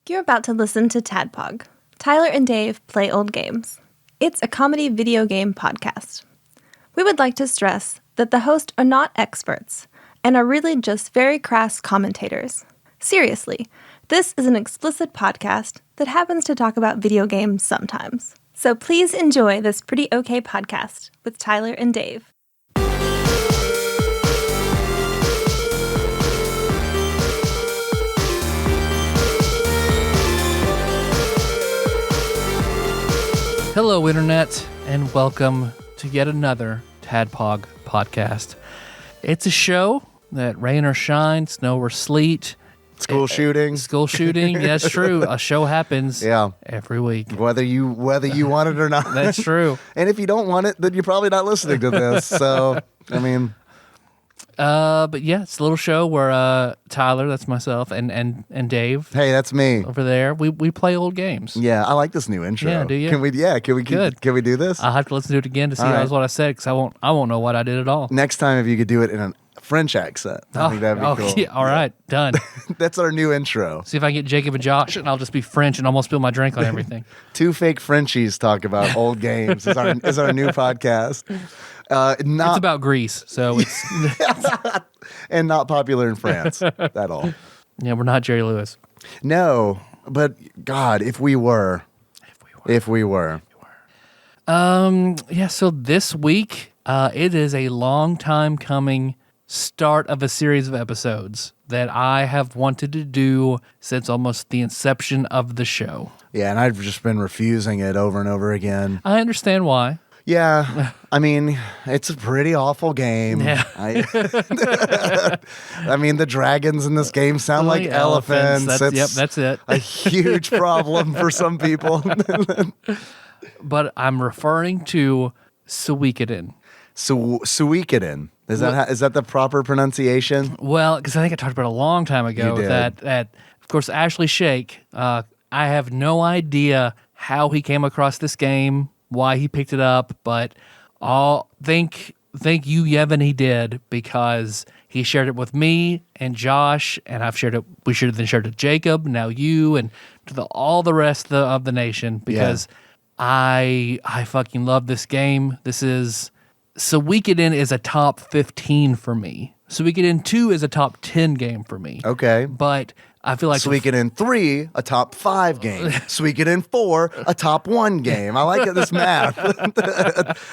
You're about to listen to TADPOG. Tyler and Dave play old games. It's a comedy video game podcast. We would like to stress that the hosts are not experts and are really just very crass commentators. Seriously, this is an explicit podcast that happens to talk about video games sometimes. So please enjoy this pretty okay podcast with Tyler and Dave. Hello, Internet, and welcome to yet another TADPOG podcast. It's a show that rain or shine, snow or sleet. School shooting. School shooting, that's true. A show happens every week. Whether you want it or not. That's true. And if you don't want it, then you're probably not listening to this. So, I mean... But yeah, it's a little show where Tyler, that's myself, and Dave. Hey, that's me. Over there, we play old games. Yeah, I like this new intro. Yeah, do you? Can we Good. Can we do this? I'll have to listen to it again to see what I said, because I won't know what I did at all. Next time, if you could do it in a French accent, I think that'd be cool. Yeah, all right, done. That's our new intro. See if I can get Jacob and Josh, and I'll just be French and almost spill my drink on everything. Two fake Frenchies talk about old games is our new podcast. It's about Greece, so it's and not popular in France at all. Yeah, we're not Jerry Lewis. No, but God, if we were. Yeah, so this week, it is a long time coming start of a series of episodes that I have wanted to do since almost the inception of the show. Yeah, and I've just been refusing it over and over again. I understand why. Yeah, I mean, it's a pretty awful game. Yeah. I mean, the dragons in this game sound like elephants. That's it. A huge problem for some people. But I'm referring to Suikoden. Suikoden. Is that the proper pronunciation? Well, because I think I talked about it a long time ago. You did. That of course, Ashley Shake. I have no idea how he came across this game, why he picked it up, but thank you, Yevon, he did, because he shared it with me and Josh, and I've shared it. We should have then shared it to Jacob, now you, and to all the rest of the nation, because I fucking love this game. Suikoden is a top 15 for me. Suikoden 2 is a top 10 game for me. Okay. But I feel like Suikoden 3, a top 5 game. Suikoden 4, a top 1 game. I like this math.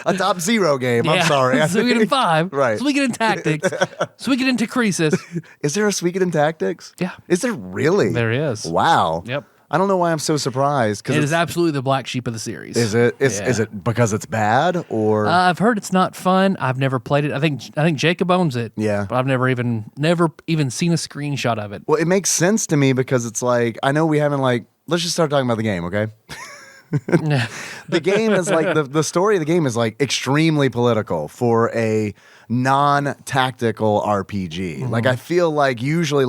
A top 0 game. I'm sorry. Suikoden 5. Right. Suikoden Tactics. Suikoden Crisis. Is there a Suikoden Tactics? Yeah. Is there really? There is. Wow. Yep. I don't know why I'm so surprised. It is absolutely the black sheep of the series. Is it? Is it because it's bad, or? I've heard it's not fun. I've never played it. I think Jacob owns it. Yeah. But I've never even seen a screenshot of it. Well, it makes sense to me because it's like, I know we haven't let's just start talking about the game, okay? The game is the story of the game is extremely political for a non-tactical RPG. Mm-hmm. I feel like usually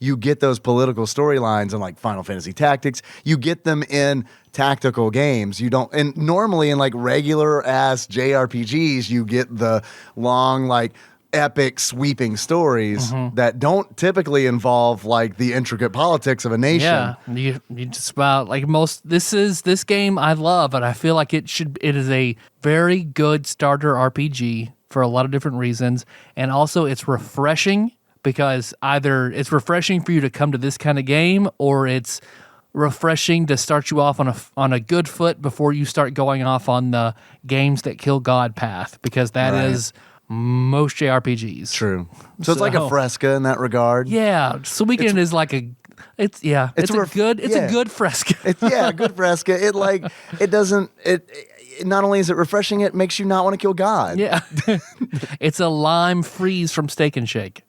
you get those political storylines in Final Fantasy Tactics. You get them in tactical games. You don't, and normally in regular ass JRPGs, you get the long epic sweeping stories that don't typically involve the intricate politics of a nation. Yeah, you just about this game I love, but I feel like it is a very good starter RPG for a lot of different reasons, and also it's refreshing because either it's refreshing for you to come to this kind of game, or it's refreshing to start you off on a good foot before you start going off on the games that kill God path, because that is most JRPGs. True. So it's like a Fresca in that regard. Yeah. Suikoden is it's a good Fresca. A good Fresca. It not only is it refreshing, it makes you not want to kill God. Yeah. It's a lime freeze from Steak and Shake.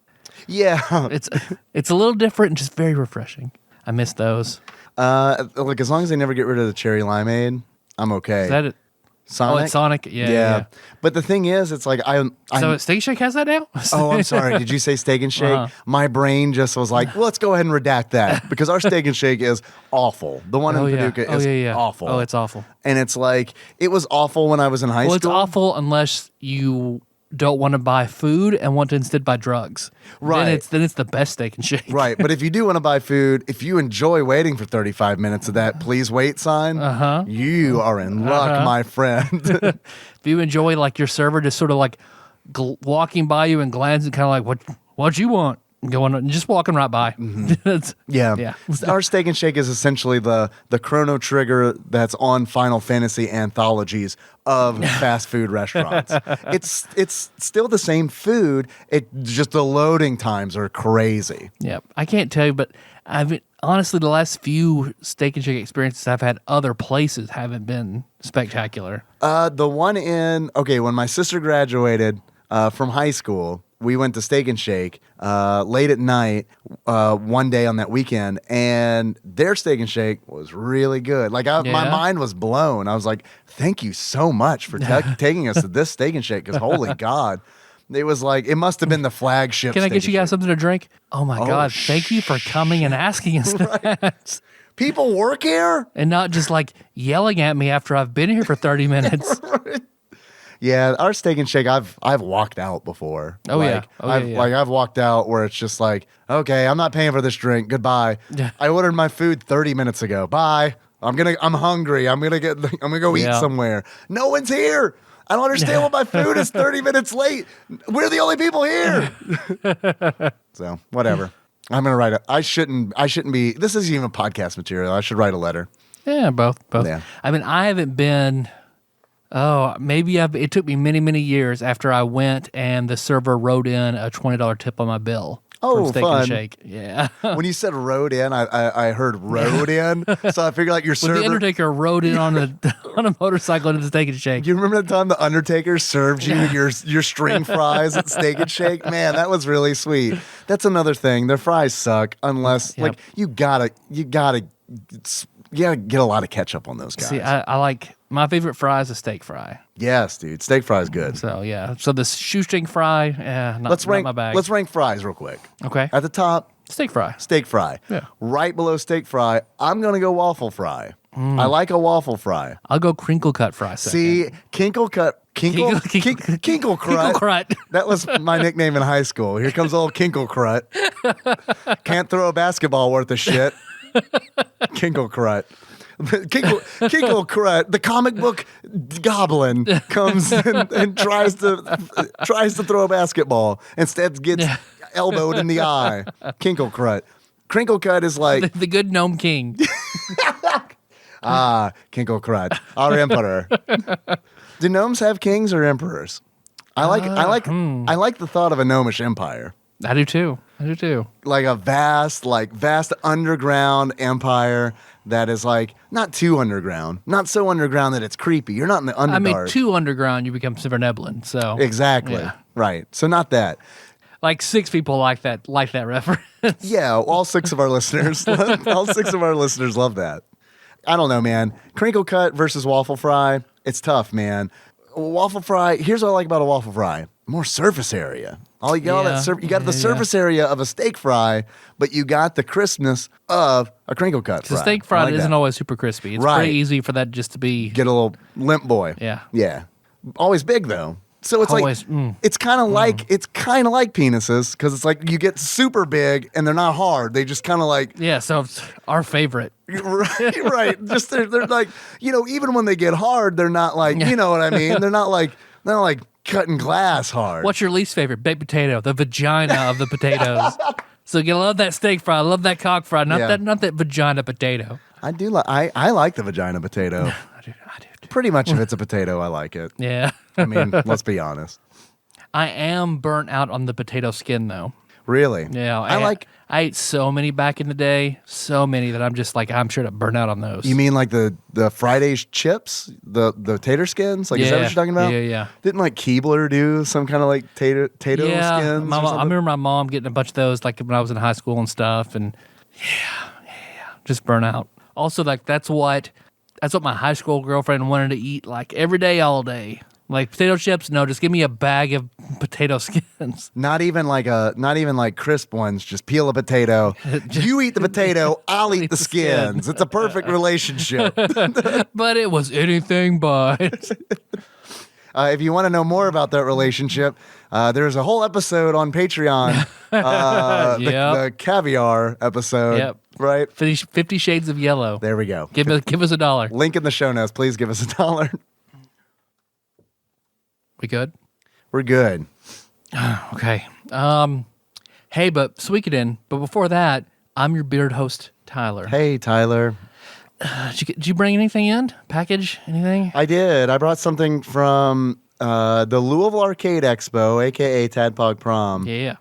Yeah. It's a little different and just very refreshing. I miss those. As long as they never get rid of the cherry limeade, I'm okay. Is that it? Sonic? Oh, it's Sonic? Yeah. But the thing is, it's So Steak and Shake has that now? Oh, I'm sorry. Did you say Steak and Shake? Uh-huh. My brain just was like, well, let's go ahead and redact that, because our Steak and Shake is awful. The one in Paducah is awful. Oh, it's awful. And it's it was awful when I was in high school. Well, it's awful unless you don't want to buy food and want to instead buy drugs. Right. Then it's the best Steak and Shake. Right. But if you do want to buy food, if you enjoy waiting for 35 minutes of that please wait sign, you are in luck, my friend. If you enjoy like your server just sort of like walking by you and glancing kind of like, what you want? Going and just walking right by. Yeah. Our Steak and Shake is essentially the Chrono Trigger that's on Final Fantasy anthologies of fast food restaurants. It's still the same food. It just the loading times are crazy. Yeah. I can't tell you, but honestly, the last few Steak and Shake experiences I've had other places haven't been spectacular. The one when my sister graduated from high school, we went to Steak and Shake late at night one day on that weekend, and their Steak and Shake was really good. Like my mind was blown. I was like, "Thank you so much for taking us to this Steak and Shake." Because holy God, it was like it must have been the flagship. Can I get Steak you guys something to drink? Oh my God! Thank you for coming and asking us that. People work here, and not just like yelling at me after I've been here for 30 minutes. Yeah, our Steak and Shake, I've walked out before. I've walked out where it's just like, okay, I'm not paying for this drink. Goodbye. Yeah. I ordered my food 30 minutes ago. Bye. I'm hungry. I'm gonna go eat somewhere. No one's here. I don't understand why my food is 30 minutes late. We're the only people here. So whatever. I'm gonna write I shouldn't be. This isn't even podcast material. I should write a letter. Yeah, both. Yeah. I mean, I haven't been. It took me many, many years after I went and the server wrote in a $20 tip on my bill. Oh, from Steak fun. and Shake. Yeah. When you said rode in, I heard rode in. So I figured like your server. The Undertaker rode in on a motorcycle into the Steak and Shake. You remember the time the Undertaker served you your string fries at Steak and Shake? Man, that was really sweet. That's another thing. Their fries suck unless like you gotta get a lot of ketchup on those guys. See, I like my favorite fry is a steak fry. Yes, dude. Steak fry is good. So yeah. So the shoestring fry, not my bag. Let's rank fries real quick. Okay. At the top, steak fry. Steak fry. Yeah. Right below steak fry, I'm gonna go waffle fry. I like a waffle fry. I'll go crinkle cut fry second. See, Kinkle Crut. That was my nickname in high school. Here comes old Kinkle Crut. Can't throw a basketball worth of shit. Kinkle Crut. Kinkle Crut, the comic book goblin, comes and tries to throw a basketball. Instead, gets elbowed in the eye. Kinkle Crut. Crinkle Cut is like the good gnome king. Kinkle Crut, our emperor. Do gnomes have kings or emperors? I like the thought of a gnomish empire. I do too. Like a vast underground empire that is like not too underground, not so underground that it's creepy. You're not in the Underdark. I mean, too underground, you become Silver Neblin. So exactly, yeah. Right. So not that. Like 6 people like that reference. Yeah, all 6 of our listeners, love that. I don't know, man. Crinkle cut versus waffle fry. It's tough, man. Waffle fry. Here's what I like about a waffle fry: more surface area. You got the surface area of a steak fry, but you got the crispness of a crinkle cut fry. The steak fry isn't always super crispy. It's pretty easy for that just to be get a little limp boy. Yeah. Always big though. So it's it's kind of like penises because it's like you get super big and they're not hard. They just kind of like So it's our favorite. right. Just they're like even when they get hard, they're not like you know what I mean. They're not like cutting glass hard. What's your least favorite? Baked potato, the vagina of the potatoes. So you love that steak fry, love that cock fry, not that vagina potato. I do like I like the vagina potato. I do. Pretty much if it's a potato, I like it. Yeah. I mean, let's be honest. I am burnt out on the potato skin though. Really? Yeah. I ate so many back in the day, so many that I'm just like I'm sure to burn out on those. You mean like the Fridays chips, the tater skins? Like is that what you're talking about? Yeah. Didn't like Keebler do some kind of like tato skins? I remember my mom getting a bunch of those like when I was in high school and stuff, and just burn out. Also, like that's what my high school girlfriend wanted to eat like every day, all day. Like potato chips, no, just give me a bag of potato skins. Not even like crisp ones. Just peel a potato. You eat the potato, I'll eat the skins. It's a perfect relationship. But it was anything but. If you want to know more about that relationship, there's a whole episode on Patreon, the caviar episode. Yep. Right? 50 Shades of Yellow. There we go. Give us $1. Link in the show notes. Please give us $1. We good? We're good. Okay. Hey, but Suikoden. But before that, I'm your beard host, Tyler. Hey, Tyler. Did you bring anything in? Package? Anything? I did. I brought something from the Louisville Arcade Expo, a.k.a. TADPOG Prom. Yeah.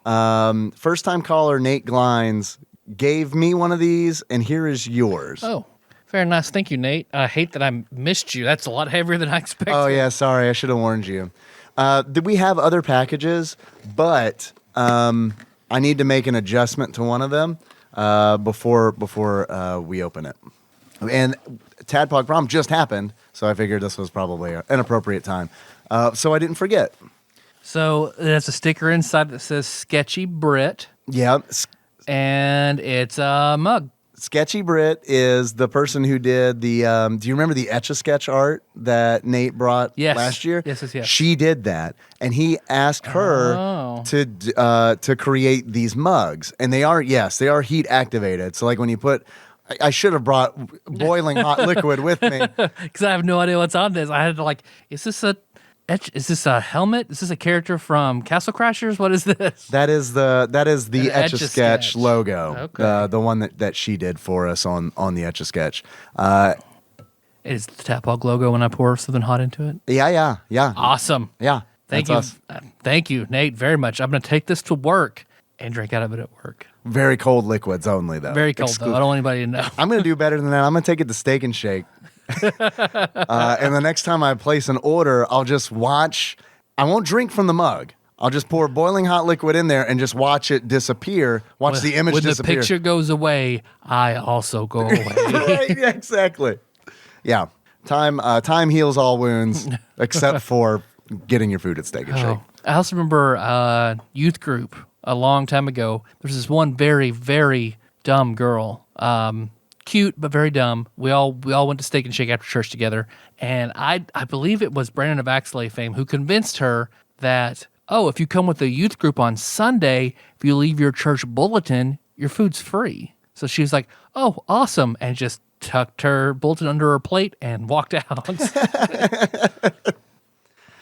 First-time caller Nate Glines gave me one of these, and here is yours. Oh, very nice. Thank you, Nate. I hate that I missed you. That's a lot heavier than I expected. Oh, yeah. Sorry. I should have warned you. We have other packages, but I need to make an adjustment to one of them before we open it. And TADPOG Prom just happened, so I figured this was probably an appropriate time. So I didn't forget. So there's a sticker inside that says Sketchy Brit. Yeah. And it's a mug. Sketchy Brit is the person who did the. Do you remember the Etch-a-Sketch art that Nate brought last year? Yes. She did that, and he asked her to create these mugs, and they are heat activated. So like when you put, I should have brought boiling hot liquid with me because I have no idea what's on this. I had to is this a helmet? Is this a character from Castle Crashers? What is this? That is the Etch-a-Sketch logo. Okay. The one that she did for us on the Etch-a-Sketch. Is the TADPOG logo when I pour something hot into it? Yeah. Awesome. Yeah. Thank you. Thank you, Nate, very much. I'm going to take this to work and drink out of it at work. Very cold liquids only, though. Very cold, though. I don't want anybody to know. I'm going to do better than that. I'm going to take it to Steak and Shake. And the next time I place an order, I'll just watch. I won't drink from the mug. I'll just pour boiling hot liquid in there and just watch it disappear. Watch the image disappear. When the picture goes away, I also go away. Right, yeah, exactly. Yeah. Time heals all wounds, except for getting your food at Steak and Shake. I also remember youth group a long time ago. There's this one very, very dumb girl. Cute, but very dumb. We all went to Steak and Shake after church together. And I believe it was Brandon of Axley fame who convinced her that, if you come with the youth group on Sunday, if you leave your church bulletin, your food's free. So she was like, oh, awesome. And just tucked her bulletin under her plate and walked out.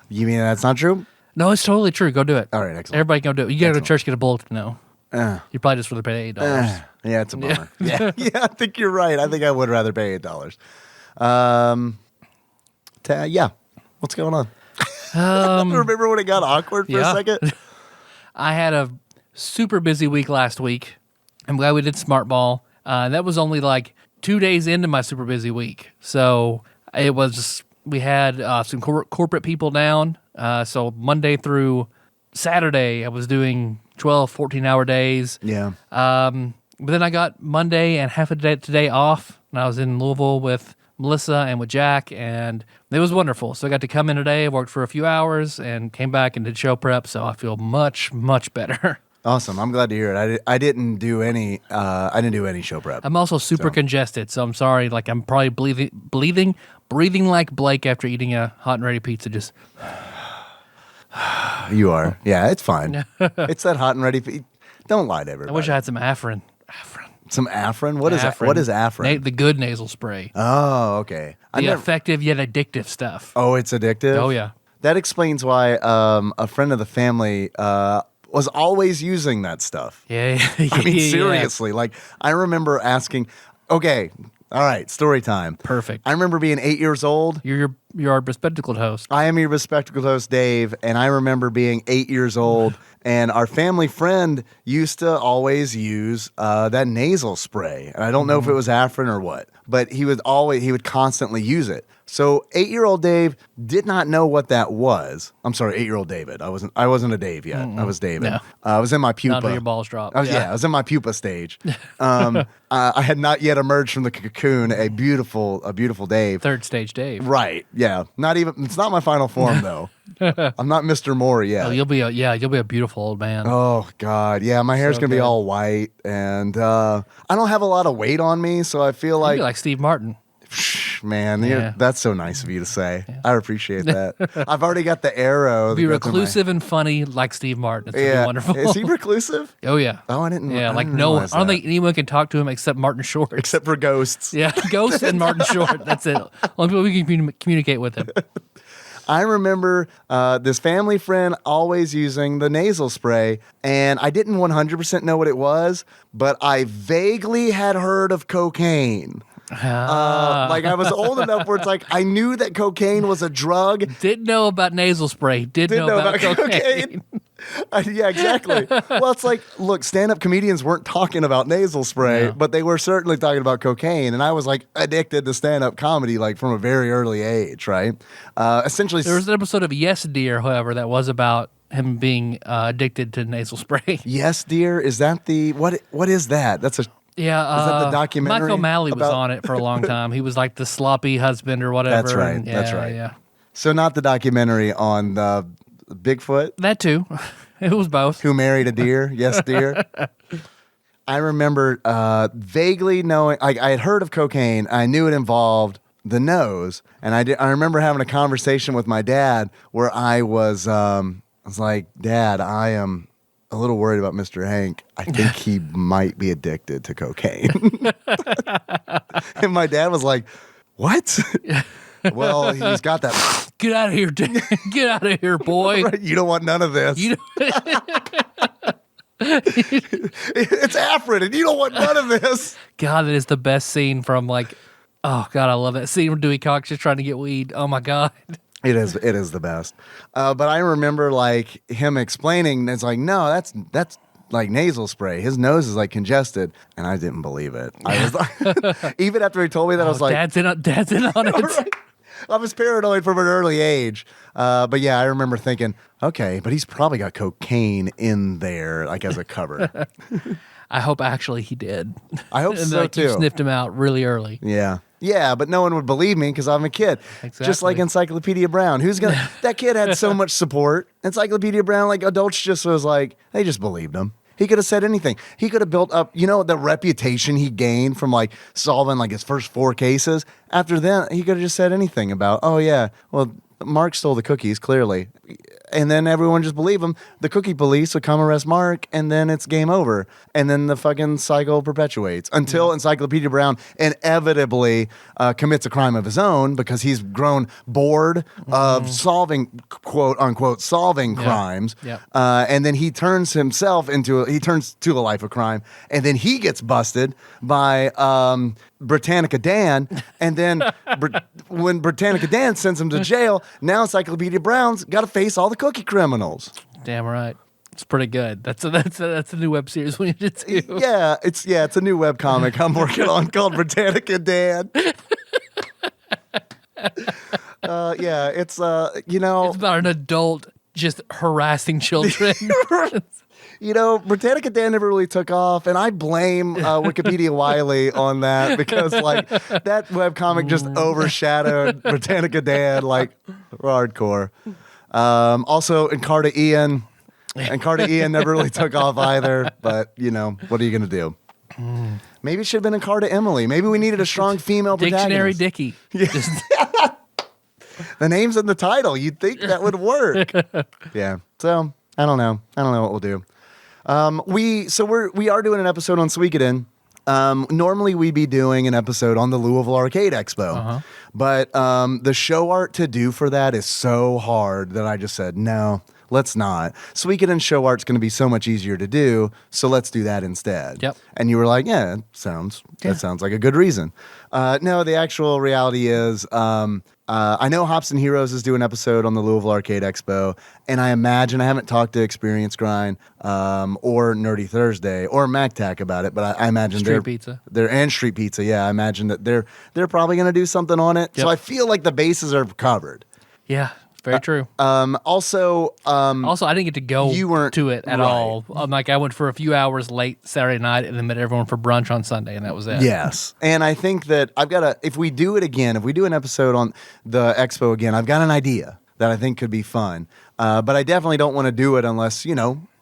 You mean that's not true? No, it's totally true. Go do it. All right, excellent. Everybody go do it. You got to go to church, get a bulletin now. You probably just would have paid $8. Yeah, it's a bummer. Yeah, I think you're right. I think I would rather pay $8. Yeah. What's going on? Remember when it got awkward for a second? I had a super busy week last week. I'm glad we did Smart Ball. That was only like 2 days into my super busy week. So we had some corporate people down. So Monday through Saturday, I was doing 12, 14-hour days. Yeah. But then I got Monday and half a day today off, and I was in Louisville with Melissa and with Jack, and it was wonderful. So I got to come in today, worked for a few hours, and came back and did show prep, so I feel much, much better. Awesome. I'm glad to hear it. I didn't do any show prep. I'm also super congested, so I'm sorry. Like I'm probably breathing like Blake after eating a hot and ready pizza. Just you are. Yeah, it's fine. It's that hot and ready. Don't lie to everybody. I wish I had some Afrin. Some Afrin? What is Afrin? The good nasal spray. Oh, okay. The effective yet addictive stuff. Oh, it's addictive? Oh, yeah. That explains why a friend of the family was always using that stuff. Yeah. I mean, seriously. Like, I remember asking, okay, all right, story time. Perfect. I remember being 8 years old. You're our bespectacled host. I am your bespectacled host, Dave, and I remember being 8 years old, and our family friend used to always use that nasal spray. And I don't know if it was Afrin or what, but he would constantly use it. So 8-year-old Dave did not know what that was. I'm sorry, 8-year-old David. I wasn't a Dave yet. I was David. No. I was in my pupa. Not until your balls drop. I was in my pupa stage. I had not yet emerged from the cocoon. A beautiful Dave. Third stage Dave. Right. Yeah. It's not my final form though. I'm not Mr. Moore yet. Oh, you'll be a beautiful old man. Oh God. Yeah. My hair's going to be all white, and I don't have a lot of weight on me. So I feel You'd be like Steve Martin. man, Yeah. that's so nice of you to say. I appreciate that. I've already got the arrow. Be reclusive and funny like Steve Martin. It's gonna be wonderful. Is he reclusive? Oh yeah. Oh, I didn't. Yeah, I like didn't no, realize I don't that. think anyone can talk to him except Martin Short. Except for ghosts. Yeah, Ghost and Martin Short. That's it. Only people we can communicate with him. I remember this family friend always using the nasal spray, and I didn't 100% know what it was, but I vaguely had heard of cocaine. Like I was old enough where it's like I knew that cocaine was a drug. Didn't know about nasal spray. Didn't know about cocaine. Yeah, exactly. Well, it's like, look, stand-up comedians weren't talking about nasal spray, No. but they were certainly talking about cocaine. And I was like addicted to stand-up comedy like from a very early age, right? Essentially, There was an episode of Yes Dear, however, that was about him being addicted to nasal spray. Yes, Dear. Is that the what is that? That's a Yeah, Is that the documentary Mike O'Malley was about- on it for a long time. He was like the sloppy husband or whatever. That's right. and That's right. Yeah, so not the documentary on Bigfoot that too. It was both. who married a deer. Yes, dear. I remember vaguely knowing, I had heard of cocaine. I knew it involved the nose, and I remember having a conversation with my dad where I was like, Dad, I am a little worried about Mr. Hank. I think he might be addicted to cocaine. And my dad was like, what? Well, he's got that. Get out of here, get out of here, boy. Right? You don't want none of this. You It's Afrin, and you don't want none of this. God, that is the best scene from like. Oh God, I love that scene where Dewey Cox just trying to get weed. Oh my God. It is the best. But I remember like him explaining, it's like, no, that's like nasal spray. His nose is like congested, and I didn't believe it. I was like, even after he told me that, I was like, Dad's in on it. right. I was paranoid from an early age. But yeah, I remember thinking, okay, but he's probably got cocaine in there, like as a cover. I hope actually he did. I hope And so like, you too. sniffed him out really early. Yeah. Yeah, but no one would believe me because I'm a kid. Just like Exactly. Encyclopedia Brown. Who's gonna that kid had so much support. Encyclopedia Brown, like adults just was like, they just believed him. He could have said anything. He could have built up, the reputation he gained from like solving like his first 4 cases. After then, he could have just said anything about, oh yeah, well, Mark stole the cookies, clearly. And then everyone just believe him. The cookie police would come arrest Mark, and then it's game over. And then the fucking cycle perpetuates until Encyclopedia Brown inevitably commits a crime of his own because he's grown bored of solving, quote unquote, solving crimes. Yep. And then he turns to a life of crime. And then he gets busted by Britannica Dan. And then when Britannica Dan sends him to jail, now Encyclopedia Brown's got to face all the cookie criminals. Damn right. It's pretty good. That's a new web series we need to do. Yeah, it's a new webcomic I'm working on called Britannica Dan. Yeah, it's It's about an adult just harassing children. Britannica Dan never really took off, and I blame Wikipedia Wiley on that because like that webcomic just overshadowed Britannica Dan like hardcore. Also, Encarta Ian. Encarta Ian never really took off either, but what are you gonna do? Maybe it should have been Encarta Emily. Maybe we needed a strong female Dictionary protagonist. Dickie. The name's in the title. You'd think that would work. Yeah. So I don't know. I don't know what we'll do. We are doing an episode on Suikoden. Normally we'd be doing an episode on the Louisville Arcade Expo, but the show art to do for that is so hard that I just said no. Let's not. Suikoden show art's going to be so much easier to do, so let's do that instead. Yep. And you were like, that sounds like a good reason. No, the actual reality is, I know Hops and Heroes is doing an episode on the Louisville Arcade Expo, and I imagine, I haven't talked to Experience Grind or Nerdy Thursday or MacTac about it, but I imagine Street Pizza. And Street Pizza, yeah. I imagine that they're probably going to do something on it. Yep. So I feel like the bases are covered. Yeah, very true. Also, I didn't get to go you weren't- to it at right. all. I went for a few hours late Saturday night and then met everyone for brunch on Sunday, and that was it. Yes. And I think that if we do it again, if we do an episode on the expo again, I've got an idea that I think could be fun. But I definitely don't want to do it unless,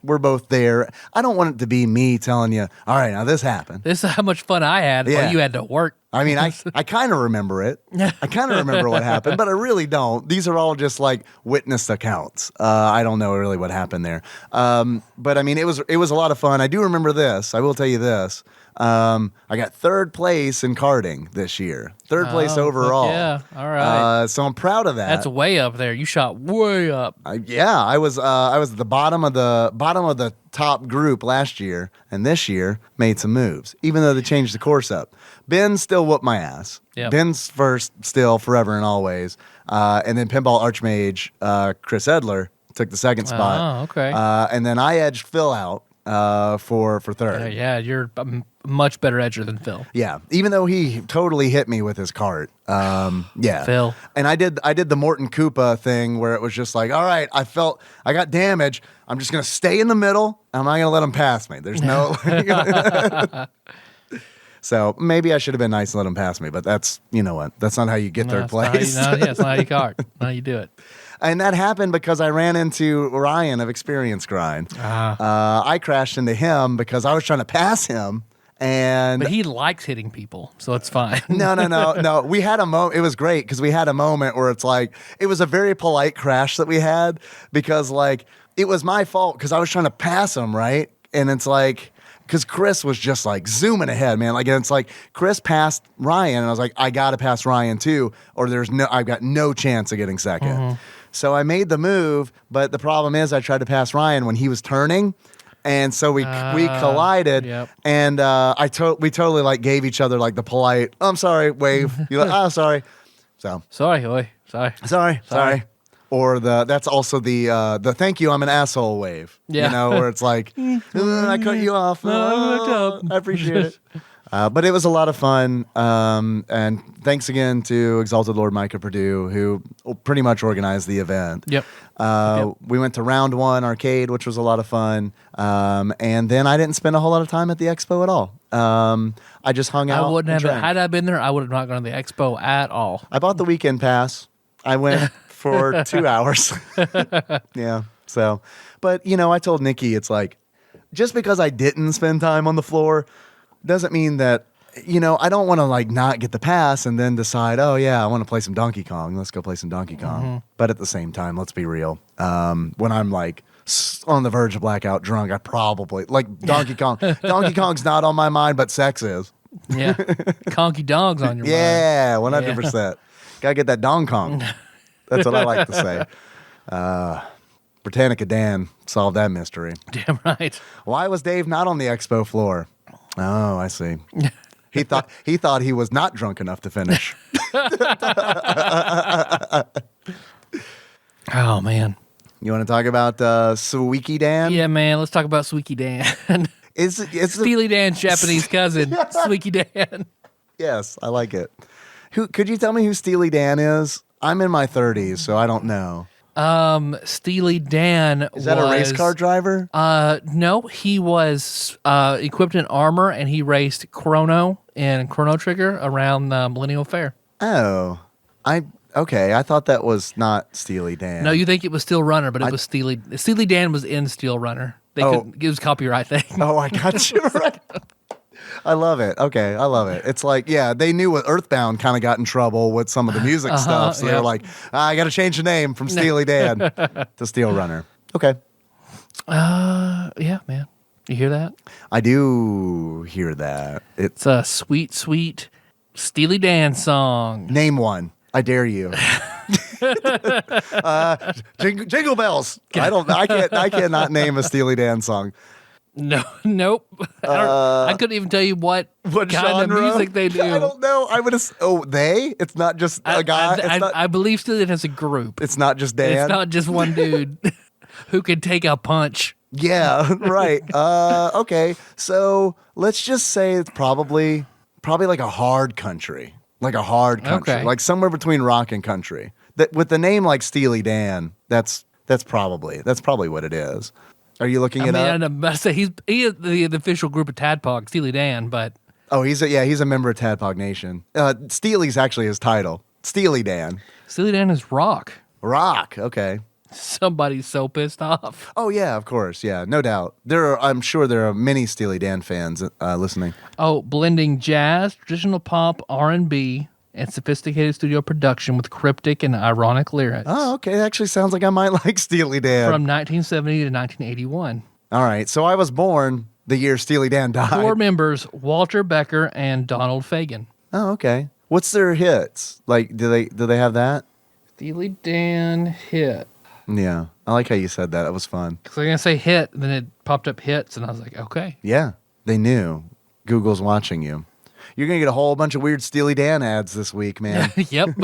we're both there. I don't want it to be me telling you, all right, now this happened. This is how much fun I had Yeah. while you had to work. I mean, I kind of remember it. I kind of remember what happened, but I really don't. These are all just like witnessed accounts. I don't know really what happened there. But I mean, it was a lot of fun. I do remember this. I will tell you this. I got third place in karting this year. Third place overall. Yeah, all right. So I'm proud of that. That's way up there. You shot way up. I was at the bottom of the top group last year, and this year made some moves. Even though they changed the course up, Ben still whooped my ass. Yep. Ben's first, still, forever and always. And then pinball archmage Chris Edler took the second spot. Oh, okay. And then I edged Phil out for third. Yeah, you're a much better edger than Phil. Yeah, even though he totally hit me with his cart. Yeah, Phil. And I did the Morton Koopa thing where it was just like, all right, I got damage. I'm just gonna stay in the middle. I'm not gonna let him pass me. There's no. So maybe I should have been nice and let him pass me, but that's, you know what? That's not how you get third place. It's not how you cart. Not how you do it. And that happened because I ran into Ryan of Experience Grind. I crashed into him because I was trying to pass him. But he likes hitting people, so it's fine. No. We had a moment. It was great because we had a moment where it's like, it was a very polite crash that we had because like it was my fault because I was trying to pass him, right? And it's like, because Chris was just like zooming ahead, man. Like, and it's like Chris passed Ryan, and I was like, I got to pass Ryan too, or I've got no chance of getting second. Mm-hmm. So I made the move, but the problem is I tried to pass Ryan when he was turning. And so we collided, yep. and we totally like gave each other like the polite, I'm sorry, wave. You're like, oh, sorry. So sorry, oi, sorry. Or that's also the thank you, I'm an asshole wave. Yeah. You know, where it's like, I cut you off. I appreciate it. But it was a lot of fun. And thanks again to Exalted Lord Micah Purdue, who pretty much organized the event. Yep. We went to round 1 arcade, which was a lot of fun. And then I didn't spend a whole lot of time at the expo at all. I just hung out. I wouldn't have. drank. Had I been there, I would have not gone to the expo at all. I bought the weekend pass. I went for 2 hours. Yeah. So, but you know, I told Nikki, it's like, just because I didn't spend time on the floor doesn't mean that, you know, I don't want to like not get the pass and then decide, oh yeah, I want to play some Donkey Kong. Let's go play some Donkey Kong. Mm-hmm. But at the same time, let's be real. When I'm like on the verge of blackout drunk, I probably like Donkey Kong. Donkey Kong's not on my mind, but sex is. Yeah. Conky Dong's on your mind. Yeah, 100%. Gotta get that Dong Kong. That's what I like to say. Britannica Dan solved that mystery. Damn right. Why was Dave not on the expo floor? Oh, I see. He thought he was not drunk enough to finish. Oh man. You want to talk about Suikoden Dan? Yeah, man. Let's talk about Suikoden. It's Steely Dan's Japanese cousin, Suikoden. Yes, I like it. Could you tell me who Steely Dan is? I'm in my 30s, so I don't know. Steely Dan is that a race car driver? No, he was equipped in armor, and he raced Chrono and Chrono Trigger around the Millennial Fair. Oh, okay. I thought that was not Steely Dan. No, you think it was Steel Runner, but it was Steely Dan was in Steel Runner. It was a copyright thing. Oh, I got you right. I love it. Okay, I love it. It's like, yeah, they knew what Earthbound kind of got in trouble with some of the music stuff, so they were like, I got to change the name from Steely Dan to Steel Runner. Okay. Yeah, man. You hear that? I do hear that. It's a sweet, sweet Steely Dan song. Name one. I dare you. Jingle bells. I cannot name a Steely Dan song. No, nope. I couldn't even tell you what kind genre? of music they do. I don't know. I would have. Oh, they? It's not just a guy. I believe Steely Dan has a group. It's not just Dan. It's not just one dude who can take a punch. Yeah, right. Okay, so let's just say it's probably like a hard country. Like a hard country. Okay. Like somewhere between rock and country. That with the name like Steely Dan, that's probably what it is. Are you looking it up? I'm about to say he is the official group of TADPOG, Steely Dan, but he's a member of TADPOG Nation. Steely's actually his title. Steely Dan. Steely Dan is rock. Rock, okay. Somebody's so pissed off. Oh yeah, of course, yeah, no doubt. I'm sure there are many Steely Dan fans listening. Oh, blending jazz, traditional pop, R&B, and sophisticated studio production with cryptic and ironic lyrics. Oh, okay. That actually sounds like I might like Steely Dan. From 1970 to 1981. All right, so I was born the year Steely Dan died. 4 members, Walter Becker and Donald Fagen. Oh, okay. What's their hits? Like, do they have that? Steely Dan hit. Yeah, I like how you said that. It was fun. Because I was going to say hit, then it popped up hits, and I was like, okay. Yeah, they knew. Google's watching you. You're going to get a whole bunch of weird Steely Dan ads this week, man. Yep.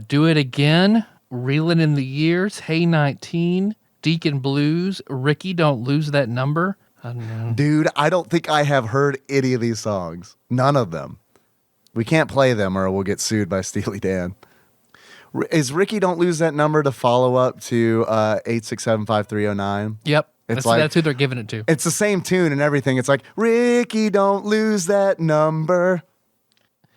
Do It Again, Reelin' in the Years, Hey 19, Deacon Blues, Ricky Don't Lose That Number. I don't know. Dude, I don't think I have heard any of these songs. None of them. We can't play them or we'll get sued by Steely Dan. Is Ricky Don't Lose That Number to follow up to 8675309? Yep. It's That's who they're giving it to. It's the same tune and everything. It's like, Ricky, don't lose that number.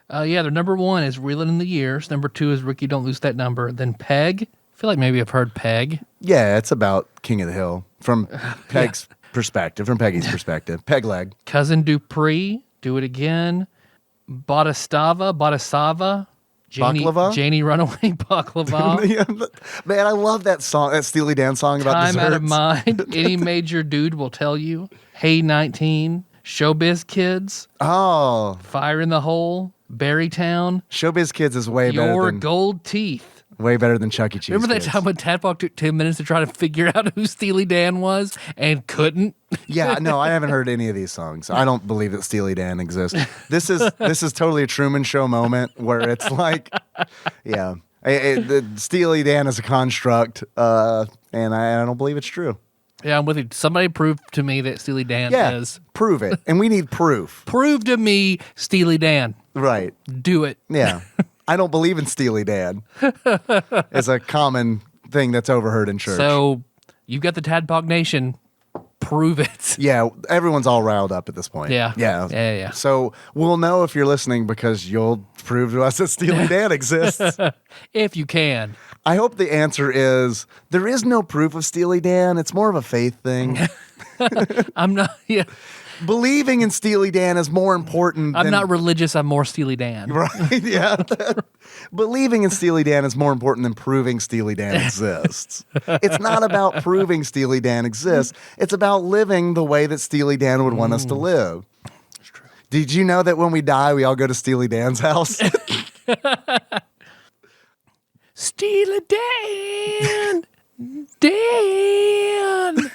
Yeah, their number 1 is Reelin' in the Years. Number 2 is Ricky Don't Lose That Number. Then Peg. I feel like maybe I've heard Peg. Yeah, it's about King of the Hill from Peg's perspective, from Peggy's perspective. Peg leg. Cousin Dupree, Do It Again. Bodhisattva. Baklava? Janie Runaway Baklava. Yeah, man, I love that song, that Steely Dan song about Time desserts. Out of Mind. Any Major Dude Will Tell You. Hey 19. Showbiz Kids. Oh, Fire in the Hole. Berrytown. Showbiz Kids is way Your Gold Teeth. better than Chuck E. Cheese. Remember that Kids. time when Tadpog took 10 minutes to try to figure out who Steely Dan was and couldn't? Yeah, no, I haven't heard any of these songs. I don't believe that Steely Dan exists. This is totally a Truman Show moment where it's like, yeah, the Steely Dan is a construct, and I don't believe it's true. Yeah, I'm with you. Somebody prove to me that Steely Dan Yeah, is. prove it, and we need proof. Prove to me Steely Dan. Right? Do it. Yeah, I don't believe in Steely Dan. It's a common thing that's overheard in church. So you've got the Tadpog Nation. Prove it. Yeah, everyone's all riled up at this point. Yeah. So we'll know if you're listening because you'll prove to us that Steely Dan exists. If you can. I hope the answer is there is no proof of Steely Dan. It's more of a faith thing. I'm not. Yeah. Believing in Steely Dan is more important I'm than... not religious. I'm more Steely Dan. Right, yeah. Believing in Steely Dan is more important than proving Steely Dan exists. It's not about proving Steely Dan exists. It's about living the way that Steely Dan would want us to live. That's true. Did you know that when we die, we all go to Steely Dan's house? Steely Dan. Dan.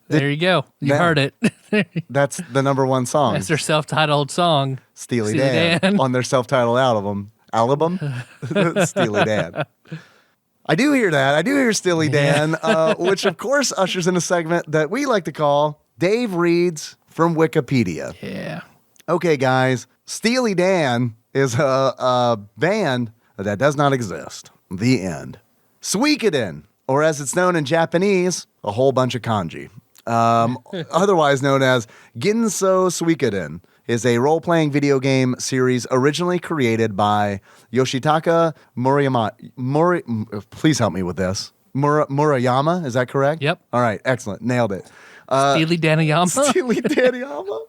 There you go. You heard it. That's the number one song. That's their self-titled song. Steely Dan on their self-titled album. Steely Dan. I do hear that. I do hear Steely Dan, which of course ushers in a segment that we like to call Dave Reads from Wikipedia. Yeah. Okay, guys. Steely Dan is a band that does not exist. The end. Suikoden, or as it's known in Japanese, a whole bunch of kanji. Otherwise known as Ginso Suikoden, is a role-playing video game series originally created by Yoshitaka Murayama. Please help me with this. Murayama, is that correct? Yep. All right, excellent. Nailed it. Steely Daniyama. Steely Daniyama.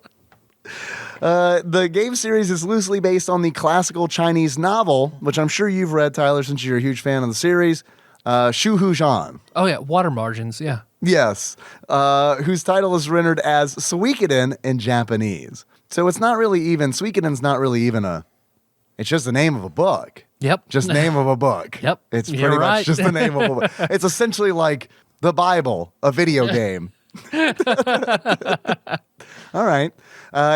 The game series is loosely based on the classical Chinese novel, which I'm sure you've read, Tyler, since you're a huge fan of the series, Shu Hu Zhan. Oh, yeah. Water margins. Yeah. Yes, whose title is rendered as Suikoden in Japanese. So it's not really even, Suikoden's not really even it's just the name of a book. Yep. Just name of a book. Yep. It's You're pretty right. much just the name of a book. It's essentially like the Bible, a video game. All right.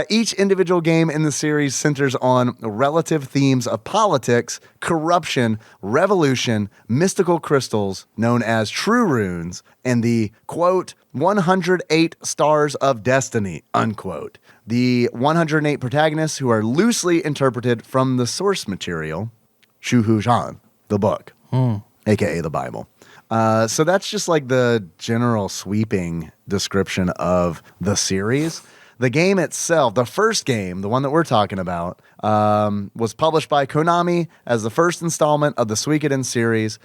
Each individual game in the series centers on relative themes of politics, corruption, revolution, mystical crystals known as true runes, and the, quote, 108 stars of destiny, unquote. The 108 protagonists who are loosely interpreted from the source material, Shu Hu Zhan, the book, a.k.a. the Bible. So that's just like the general sweeping description of the series. The game itself, the first game, the one that we're talking about, was published by Konami as the first installment of the Suikoden series.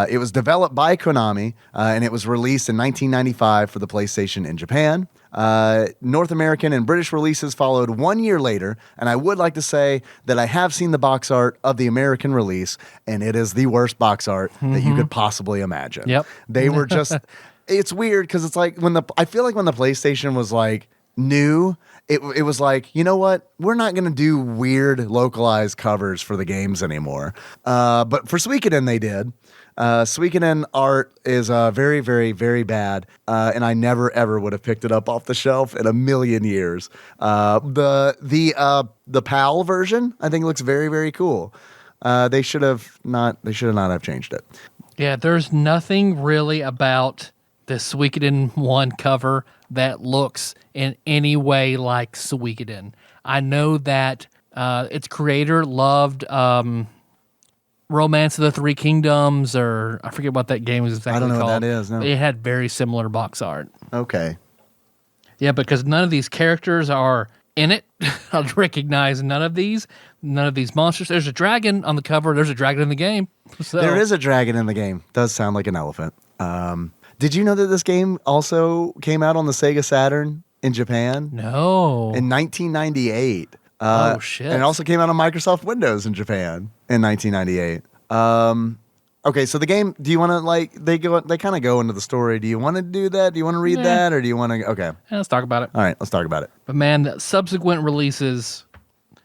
It was developed by Konami, and it was released in 1995 for the PlayStation in Japan. North American and British releases followed 1 year later, and I would like to say that I have seen the box art of the American release, and it is the worst box art that you could possibly imagine. Yep. They were just, it's weird because it's like I feel like when the PlayStation was like new, it was like, you know what? We're not going to do weird localized covers for the games anymore. But for Suikoden, they did. Suikoden art is very, very, very bad, and I never ever would have picked it up off the shelf in a million years. The PAL version, I think, looks very, very cool. They should not have changed it. Yeah, there's nothing really about the Suikoden 1 cover that looks in any way like Suikoden. I know that its creator loved Romance of the Three Kingdoms, or I forget what that game was exactly called. I don't know what that is. No. It had very similar box art. Okay. Yeah, because none of these characters are in it. I'll recognize none of these monsters. There's a dragon on the cover. There's a dragon in the game. So. There is a dragon in the game. Does sound like an elephant. Did you know that this game also came out on the Sega Saturn in Japan? No. In 1998. Oh, shit. And it also came out on Microsoft Windows in Japan in 1998. Okay, so the game, do you want to, they kind of go into the story. Do you want to do that? Do you want to read that? Or do you want to, okay. Yeah, let's talk about it. All right, let's talk about it. But man, the subsequent releases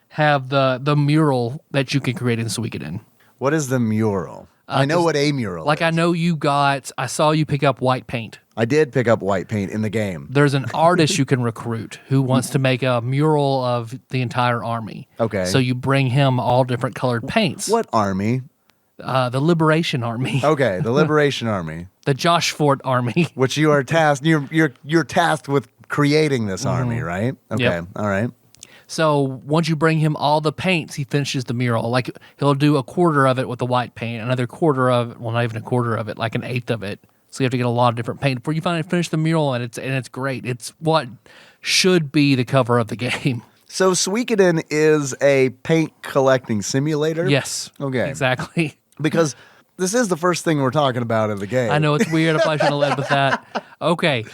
have the mural that you can create in Suikoden. What is the mural? I know what a mural is. I saw you pick up white paint. I did pick up white paint in the game. There's an artist you can recruit who wants to make a mural of the entire army. Okay. So you bring him all different colored paints. What army? The Liberation Army. Okay, the Liberation Army. The Josh Fort Army. Which you are tasked, you're tasked with creating this army, right? Okay, Yep. all right. So once you bring him all the paints, he finishes the mural. Like he'll do a quarter of it with the white paint, another quarter of it, well, not even a quarter of it, like an eighth of it. So you have to get a lot of different paint before you finally finish the mural, and it's great. It's what should be the cover of the game. So Suikoden is a paint collecting simulator? Yes. Okay. Exactly. Because this is the first thing we're talking about in the game. I know it's weird. I probably shouldn't have led with that. Okay.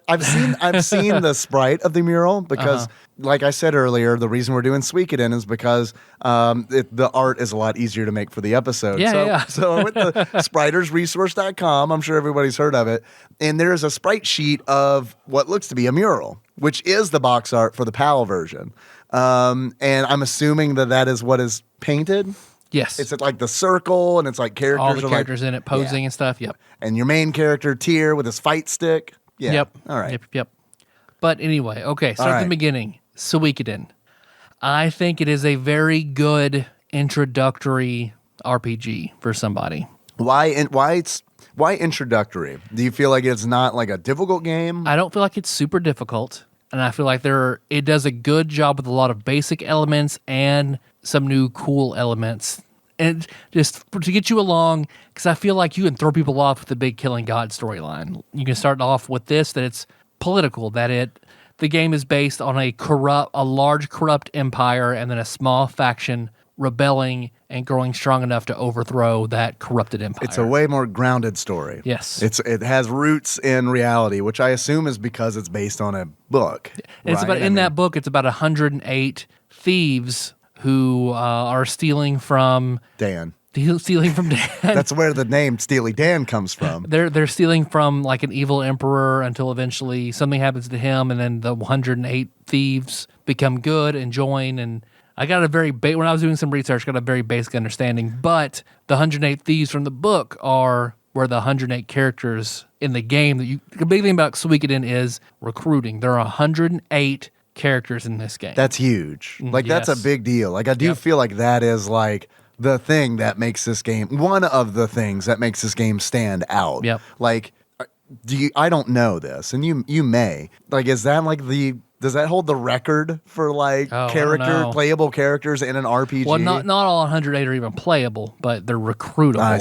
I've seen the sprite of the mural because, like I said earlier, the reason we're doing Suikoden is because the art is a lot easier to make for the episode. Yeah. So I went to spritersresource.com. I'm sure everybody's heard of it. And there is a sprite sheet of what looks to be a mural, which is the box art for the PAL version. And I'm assuming that is what is painted. Yes. It's like the circle, and it's like characters. All the characters in it posing and stuff. Yep. And your main character, Tyr, with his fight stick. Yeah. Yep. All right. Yep. But anyway, okay. Start All at right. the beginning. Suikoden. I think it is a very good introductory RPG for somebody. Why introductory? Do you feel like it's not like a difficult game? I don't feel like it's super difficult, and I feel like it does a good job with a lot of basic elements and some new cool elements. And just to get you along, because I feel like you can throw people off with the big killing God storyline. You can start off with this, that it's political, that the game is based on a large corrupt empire and then a small faction rebelling and growing strong enough to overthrow that corrupted empire. It's a way more grounded story. Yes. It has roots in reality, which I assume is because it's based on a book. It's right? about that book. It's about 108 thieves who are stealing from Dan. Stealing from Dan. That's where the name Steely Dan comes from. They're stealing from like an evil emperor until eventually something happens to him, and then the 108 thieves become good and join. And I got when I was doing some research, got a very basic understanding. But the 108 thieves from the book were the 108 characters in the game. The big thing about Suikoden is recruiting. There are 108 characters in this game. That's huge. Like, Yes. that's a big deal. Like, I do feel like that is like the thing that makes this game, one of the things that makes this game stand out. Yep. Like, I don't know this, and you may. Like, is that like the does that hold the record for like I don't know. playable characters in an RPG? Well, not all 108 are even playable, but they're recruitable. I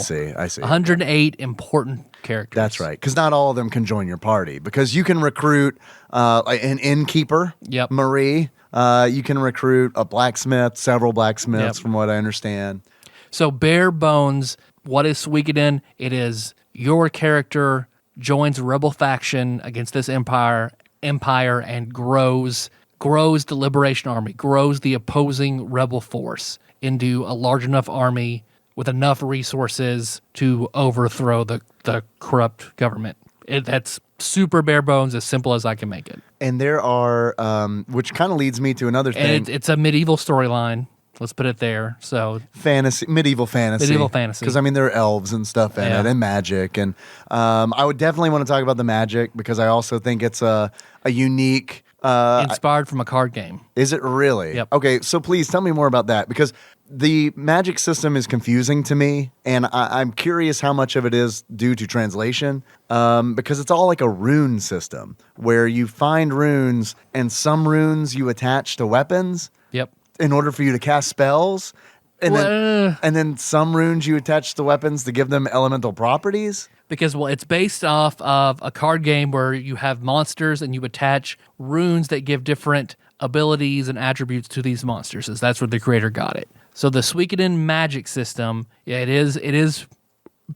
see. 108 important characters. That's right, because not all of them can join your party. Because you can recruit an innkeeper, Yep. Marie. You can recruit a blacksmith, several blacksmiths, Yep. from what I understand. So bare bones, what is Suikoden? It is your character joins a rebel faction against this empire and grows the Liberation Army, grows the opposing rebel force into a large enough army with enough resources to overthrow the corrupt government. That's super bare bones, as simple as I can make it. And there are, which kind of leads me to another thing. And it's a medieval storyline. Let's put it there. So medieval fantasy. Because I mean, there are elves and stuff in it, and magic, and I would definitely want to talk about the magic because I also think it's a unique. Inspired from a card game. Is it really? Yep. Okay, so please tell me more about that because the magic system is confusing to me, and I'm curious how much of it is due to translation, because it's all like a rune system where you find runes, and some runes you attach to weapons. Yep. In order for you to cast spells, and then some runes you attach to weapons to give them elemental properties. Because, well, it's based off of a card game where you have monsters and you attach runes that give different abilities and attributes to these monsters. So that's where the creator got it. So the Suikoden magic system, it is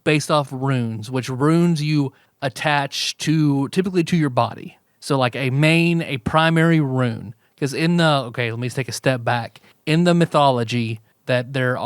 based off runes, which runes you attach to typically to your body. So like a primary rune. Because let me take a step back. In the mythology that there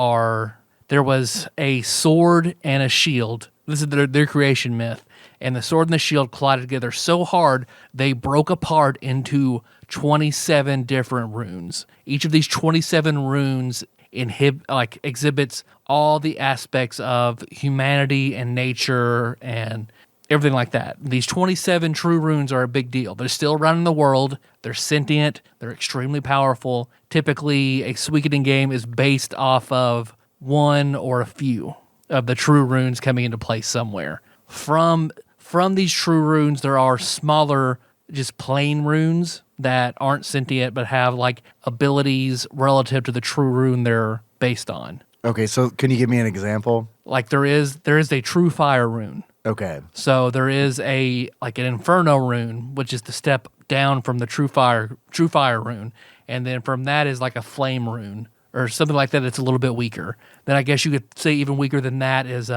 was a sword and a shield. This is their creation myth. And the sword and the shield collided together so hard, they broke apart into 27 different runes. Each of these 27 runes exhibits all the aspects of humanity and nature and everything like that. These 27 true runes are a big deal. They're still around in the world. They're sentient. They're extremely powerful. Typically, a Suikoden game is based off of one or a few of the true runes coming into place somewhere. From these true runes, there are smaller, just plain runes that aren't sentient but have like abilities relative to the true rune they're based on. Okay, so can you give me an example? Like there is a true fire rune. Okay. So there is an inferno rune, which is the step down from the true fire rune, and then from that is like a flame rune or something like that. That's a little bit weaker. Then I guess you could say even weaker than that is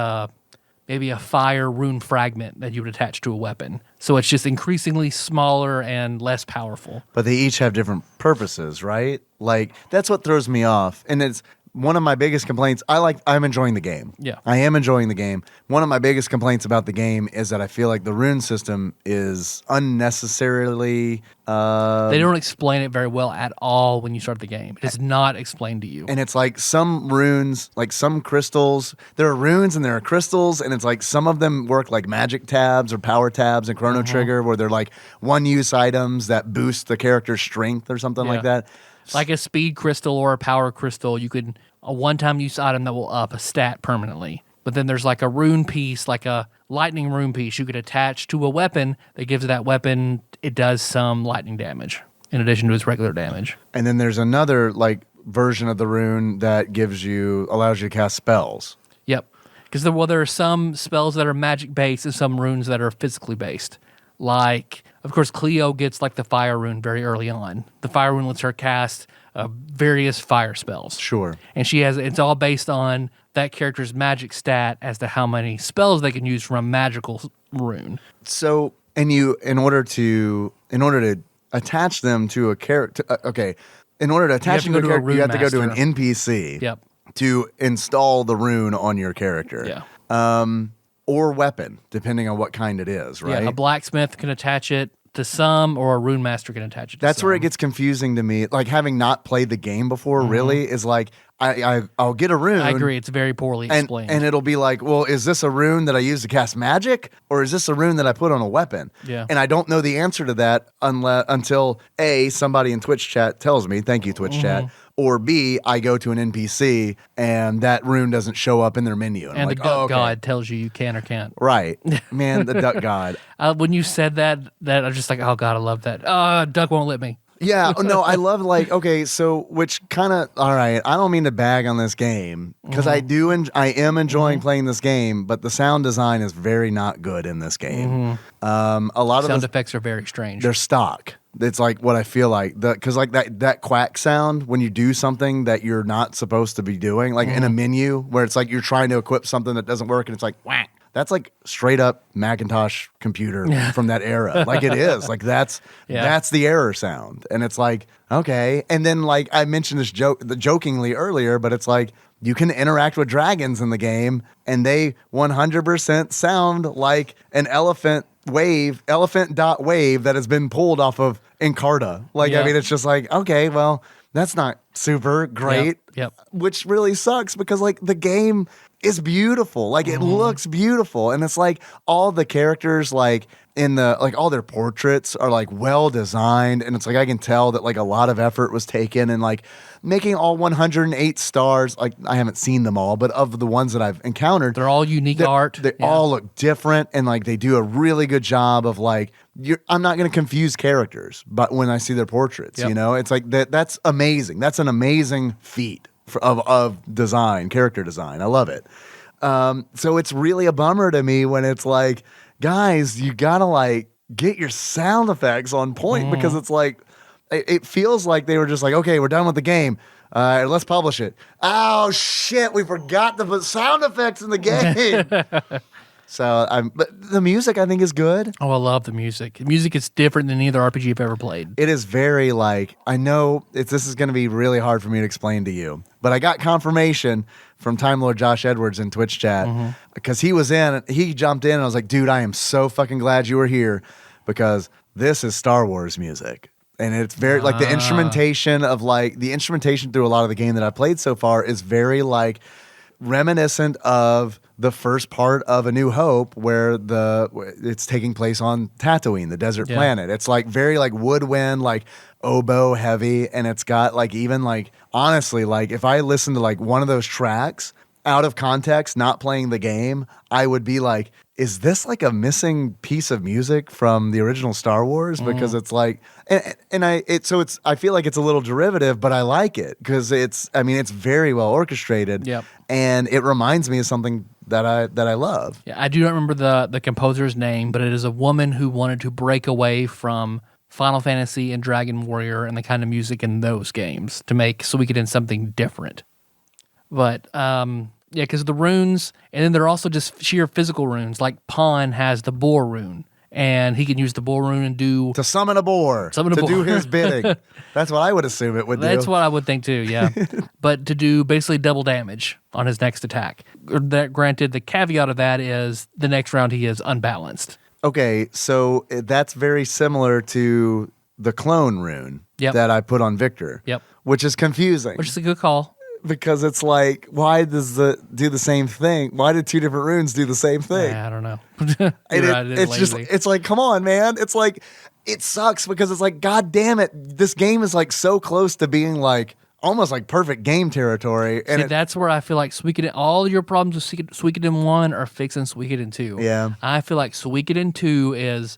maybe a fire rune fragment that you would attach to a weapon. So it's just increasingly smaller and less powerful. But they each have different purposes, right? Like that's what throws me off, and it's one of my biggest complaints. I'm enjoying the game. Yeah. I am enjoying the game. One of my biggest complaints about the game is that I feel like the rune system is unnecessarily... they don't explain it very well at all when you start the game. It's not explained to you. And it's like some runes, like some crystals. There are runes and there are crystals, and it's like some of them work like magic tabs or power tabs and Chrono Trigger, where they're like one-use items that boost the character's strength or something like that. Like a speed crystal or a power crystal, you could a one-time use item that will up a stat permanently. But then there's like a rune piece, like a lightning rune piece you could attach to a weapon that gives that weapon, it does some lightning damage in addition to its regular damage. And then there's another like version of the rune that allows you to cast spells. Yep. Because there are some spells that are magic based and some runes that are physically based. Like, of course, Cleo gets like the fire rune very early on. The fire rune lets her cast various fire spells. Sure. And it's all based on that character's magic stat as to how many spells they can use from a magical rune. So, in order to attach them to a character, in order to attach them to a character, you have to go to an NPC. Yep. To install the rune on your character. Yeah. Or weapon, depending on what kind it is, right? Yeah, a blacksmith can attach it to some, or a rune master can attach it to That's some. where it gets confusing to me. Like, having not played the game before, really, is like, I'll get a rune. I agree, it's very poorly explained. And it'll be like, well, is this a rune that I use to cast magic? Or is this a rune that I put on a weapon? Yeah. And I don't know the answer to that until A, somebody in Twitch chat tells me, thank you, Twitch chat. Or B, I go to an NPC and that rune doesn't show up in their menu. And the duck god tells you can or can't. Right. Man, the duck god. When you said that I was just like, oh God, I love that. Duck won't let me. Yeah, no, I love like okay, so which kind of all right. I don't mean to bag on this game because I do. I am enjoying playing this game, but the sound design is very not good in this game. A lot of Sound the, effects are very strange. they're stock. It's like what I feel like because like that quack sound when you do something that you're not supposed to be doing, like in a menu where it's like you're trying to equip something that doesn't work and it's like whack. That's like straight up Macintosh computer from that era. Like it is. Like that's the error sound. And it's like, okay. And then like I mentioned this jokingly earlier, but it's like you can interact with dragons in the game and they 100% sound like an elephant dot wave that has been pulled off of Encarta. Like, I mean, it's just like, okay, well, that's not super great. Yep. Which really sucks because like the game is beautiful. Like it looks beautiful. And it's like all the characters like in the like all their portraits are like well designed. And it's like I can tell that like a lot of effort was taken and like making all 108 stars. Like I haven't seen them all, but of the ones that I've encountered, They're all unique art. They all look different and like they do a really good job of like I'm not going to confuse characters, but when I see their portraits, you know, it's like that's amazing. That's an amazing feat of design, character design. I love it. So it's really a bummer to me when it's like, guys, you gotta like get your sound effects on point because it's like it feels like they were just like, okay, we're done with the game. Let's publish it. Oh shit, we forgot to put sound effects in the game. So but the music I think is good. Oh, I love the music. The music is different than any other RPG I've ever played. It is very like I know this is going to be really hard for me to explain to you, but I got confirmation from Time Lord Josh Edwards in Twitch chat because he jumped in and I was like, dude, I am so fucking glad you were here because this is Star Wars music. And it's very like the instrumentation through a lot of the game that I played so far is very like reminiscent of the first part of A New Hope where it's taking place on Tatooine, the desert planet. It's like very like woodwind, like oboe heavy. And it's got like even like, honestly, like if I listen to like one of those tracks out of context, not playing the game, I would be like, is this like a missing piece of music from the original Star Wars? Because it's like, I feel like it's a little derivative, but I like it because it's very well orchestrated. Yep. And it reminds me of something that I love. Yeah, I do not remember the composer's name, but it is a woman who wanted to break away from Final Fantasy and Dragon Warrior and the kind of music in those games to make Suikoden something different. But because of the runes, and then they're also just sheer physical runes. Like Pawn has the boar rune, and he can use the boar rune and to summon a boar, do his bidding. That's what I would assume it would do. That's what I would think too, yeah. But to do basically double damage on his next attack. That granted, the caveat of that is the next round he is unbalanced. Okay, so that's very similar to the clone rune that I put on Victor. Yep. Which is confusing. Which is a good call. Because it's like, why does do the same thing? Why did two different runes do the same thing? I don't know. It's like, come on, man. It's like, it sucks because it's like, God damn it. This game is like so close to being like almost like perfect game territory. And see, that's where I feel like Suikoden, all your problems with Suikoden 1 are fixing Suikoden 2. Yeah. I feel like Suikoden 2 is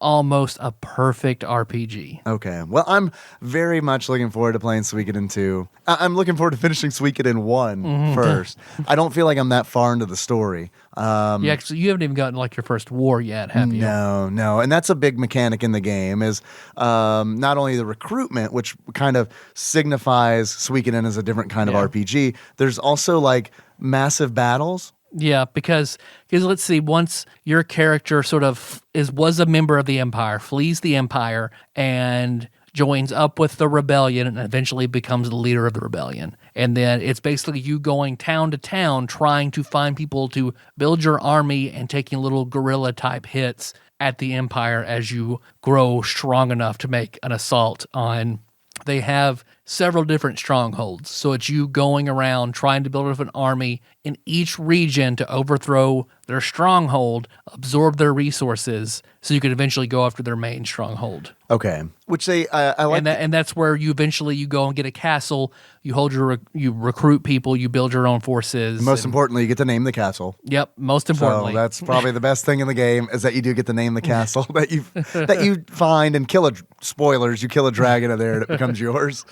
almost a perfect RPG. Okay. Well, I'm very much looking forward to playing Suikoden 2. I'm looking forward to finishing Suikoden 1 first. I don't feel like I'm that far into the story. Yeah, so you haven't even gotten like your first war yet, have you? No. And that's a big mechanic in the game is not only the recruitment, which kind of signifies Suikoden as a different kind of RPG, there's also like massive battles. Yeah, because let's see, once your character sort of was a member of the Empire, flees the Empire, and joins up with the rebellion and eventually becomes the leader of the rebellion. And then it's basically you going town to town trying to find people to build your army and taking little guerrilla type hits at the Empire as you grow strong enough to make an assault on. They have several different strongholds. So it's you going around trying to build up an army in each region to overthrow their stronghold, absorb their resources, so you could eventually go after their main stronghold. Okay. Which I like. And that's where you go and get a castle. You you recruit people. You build your own forces. Most importantly, you get to name the castle. Yep. Most importantly, so that's probably the best thing in the game is that you do get to name the castle that you find and kill spoilers. You kill a dragon in there and it becomes yours.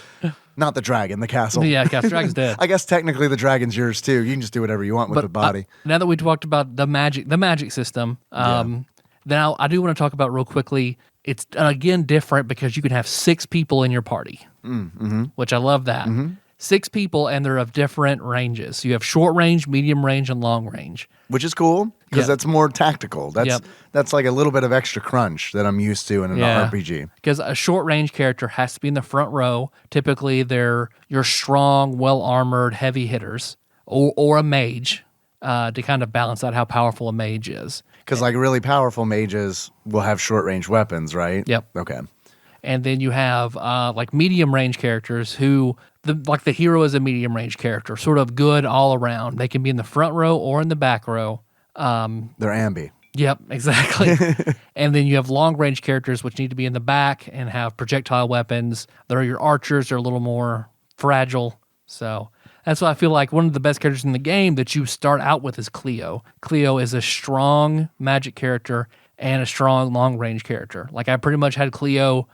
Not the dragon, the castle. Yeah, the dragon's dead. I guess technically the dragon's yours too. You can just do whatever you want with the body. Now that we talked about the magic system, now I do want to talk about real quickly. It's again different because you can have 6 people in your party, which I love that. 6 people, and they're of different ranges. So you have short range, medium range, and long range. Which is cool because that's more tactical. That's like a little bit of extra crunch that I'm used to in an RPG. Because a short range character has to be in the front row. Typically, they're your strong, well armored, heavy hitters, or a mage to kind of balance out how powerful a mage is. Because like really powerful mages will have short range weapons, right? Yep. Okay. And then you have like medium range characters who, the hero is a medium range character, sort of good all around. They can be in the front row or in the back row. They're ambi. Yep, exactly. And then you have long range characters which need to be in the back and have projectile weapons. They're your archers. They're a little more fragile. So that's why I feel like one of the best characters in the game that you start out with is Cleo. Cleo is a strong magic character and a strong long range character. Like I pretty much had Cleo